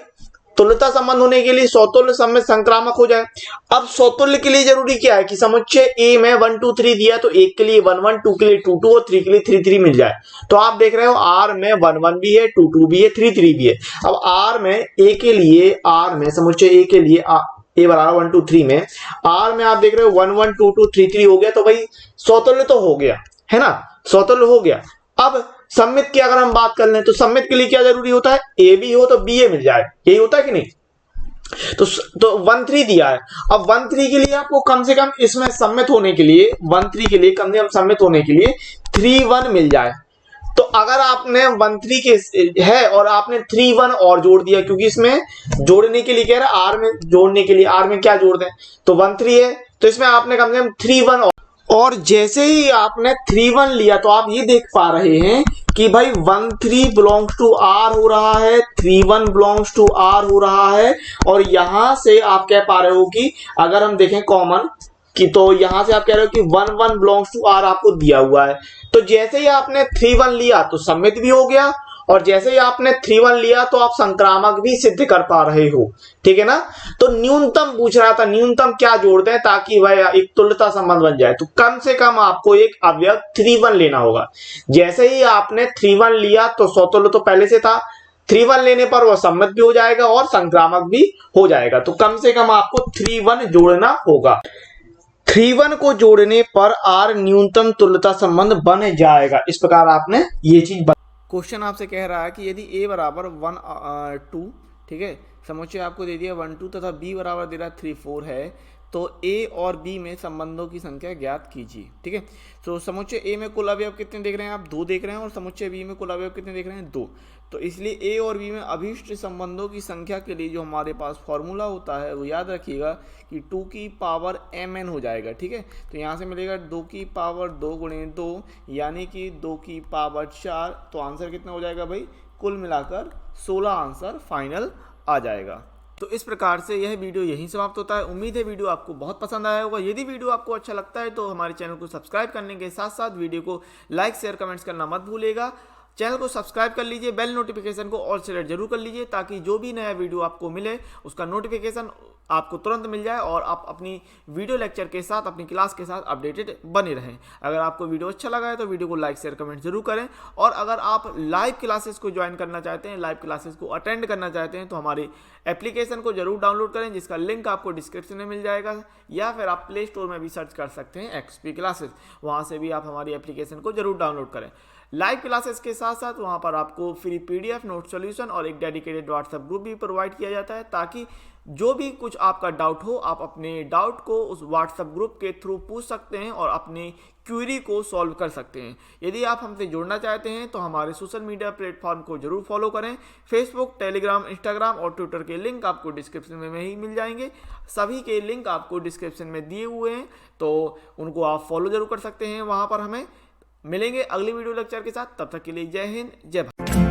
तुल्यता संबंध होने के लिए सौतुल्य समय संक्रामक हो जाए। अब सौतुल्य के लिए जरूरी क्या है कि समुच्चय ए में 1 2 3 दिया तो एक के लिए 1 1, 2 के लिए 2 2 और 3 के लिए 3 3 मिल जाए। तो आप देख रहे हो r में 1 1 भी है, 2 2 भी है, 3 3 भी है। अब r में a के लिए, r में समुच्चय a के लिए a बराबर 1 2 3 में r में आप देख रहे हो 1 1 2 2 3 3 हो गया, तो भाई सौतुल्य तो हो गया, है ना, सौतुल्य हो गया। अब सममित की अगर हम बात कर लें तो सममित के लिए क्या जरूरी होता है? ए बी हो तो बी ए मिल जाए, यही होता है कि नहीं? तो 1 3 दिया है। अब 1 3 के लिए आपको कम से कम इसमें सम्मित होने के लिए 1 3 के लिए कम से कम सम्मित होने के लिए 3 1 मिल जाए। तो अगर आपने 1 3 के है और आपने 3 1 और जोड़ दिया, क्योंकि इसमें जोड़ने के लिए कह रहा है आर में, जोड़ने के लिए आर में क्या जोड़ दें, तो 1 3 है तो इसमें आपने कम से कम 3 1 और जैसे ही आपने 3 1 लिया तो आप ये देख पा रहे हैं कि भाई 1 3 बिलोंग्स टू आर हो रहा है, 3 1 बिलोंग्स टू आर हो रहा है। और यहां से आप कह पा रहे हो कि अगर हम देखें कॉमन कि, तो यहां से आप कह रहे हो कि 1 1 बिलोंग्स टू आर आपको दिया हुआ है। तो जैसे ही आपने 3 1 लिया तो सम्मित भी हो गया, और जैसे ही आपने 3 1 लिया तो आप संक्रामक भी सिद्ध कर पा रहे हो, ठीक है ना। तो न्यूनतम पूछ रहा था, न्यूनतम क्या जोड़ दें ताकि वह एक तुल्यता संबंध बन जाए, तो कम से कम आपको एक अवयव 3 1 लेना होगा। जैसे ही आपने 3 1 लिया तो स्वतुल्य तो पहले से था, 3 1 लेने पर वह सम्मित भी हो जाएगा और संक्रामक भी हो जाएगा। तो कम से कम आपको 3 1 जोड़ना होगा। 3 1 को जोड़ने पर आर न्यूनतम तुल्यता संबंध बन जाएगा। इस प्रकार आपने ये चीज क्वेश्चन आपसे कह रहा है कि यदि a बराबर 1 2, ठीक है, समुच्चय आपको दे दिया 1 2 तथा b बराबर दे रहा 3 4 है, तो a और b में संबंधों की संख्या ज्ञात कीजिए, ठीक है। तो समुच्चय a में कुल अवयव कितने देख रहे हैं आप, 2 देख रहे हैं, और समुच्चय b में कुल अवयव कितने देख रहे हैं, 2। तो इसलिए a और b में अभीष्ट संबंधों की संख्या के लिए जो हमारे पास फॉर्मूला होता है वो याद रखिएगा कि 2 की पावर mn हो जाएगा, ठीक है। तो यहाँ से मिलेगा 2 की पावर 2 गुणे 2 यानी कि 2 की पावर 4। तो आंसर कितना हो जाएगा भाई, कुल मिलाकर 16 आंसर फाइनल आ जाएगा। तो इस प्रकार से यह वीडियो यहीं समाप्त होता है। उम्मीद है वीडियो आपको बहुत पसंद आया होगा। यदि वीडियो आपको अच्छा लगता है तो हमारे चैनल को सब्सक्राइब करने के साथ साथ वीडियो को लाइक शेयर कमेंट्स करना मत भूलिएगा। चैनल को सब्सक्राइब कर लीजिए, बेल नोटिफिकेशन को ऑल सेलेक्ट जरूर कर लीजिए ताकि जो भी नया वीडियो आपको मिले उसका नोटिफिकेशन आपको तुरंत मिल जाए और आप अपनी वीडियो लेक्चर के साथ, अपनी क्लास के साथ अपडेटेड बने रहें। अगर आपको वीडियो अच्छा लगा है तो वीडियो को लाइक शेयर कमेंट जरूर करें। और अगर आप लाइव क्लासेस को ज्वाइन करना चाहते हैं, लाइव क्लासेस को अटेंड करना चाहते हैं, तो हमारी एप्लीकेशन को जरूर डाउनलोड करें जिसका लिंक आपको डिस्क्रिप्शन में मिल जाएगा, या फिर आप प्ले स्टोर में भी सर्च कर सकते हैं XP क्लासेस, वहाँ से भी आप हमारी एप्लीकेशन को जरूर डाउनलोड करें। लाइव क्लासेस के साथ साथ वहाँ पर आपको फ्री PDF नोट सॉल्यूशन और एक डेडिकेटेड व्हाट्सएप ग्रुप भी प्रोवाइड किया जाता है ताकि जो भी कुछ आपका डाउट हो आप अपने डाउट को उस व्हाट्सएप ग्रुप के थ्रू पूछ सकते हैं और अपनी क्वेरी को सॉल्व कर सकते हैं। यदि आप हमसे जुड़ना चाहते हैं तो हमारे सोशल मीडिया प्लेटफॉर्म को जरूर फॉलो करें। फेसबुक, टेलीग्राम, इंस्टाग्राम और ट्विटर के लिंक आपको डिस्क्रिप्शन में ही मिल जाएंगे। सभी के लिंक आपको डिस्क्रिप्शन में दिए हुए हैं, तो उनको आप फॉलो जरूर कर सकते हैं। वहाँ पर हमें मिलेंगे अगली वीडियो लेक्चर के साथ। तब तक के लिए जय हिंद, जय भारत।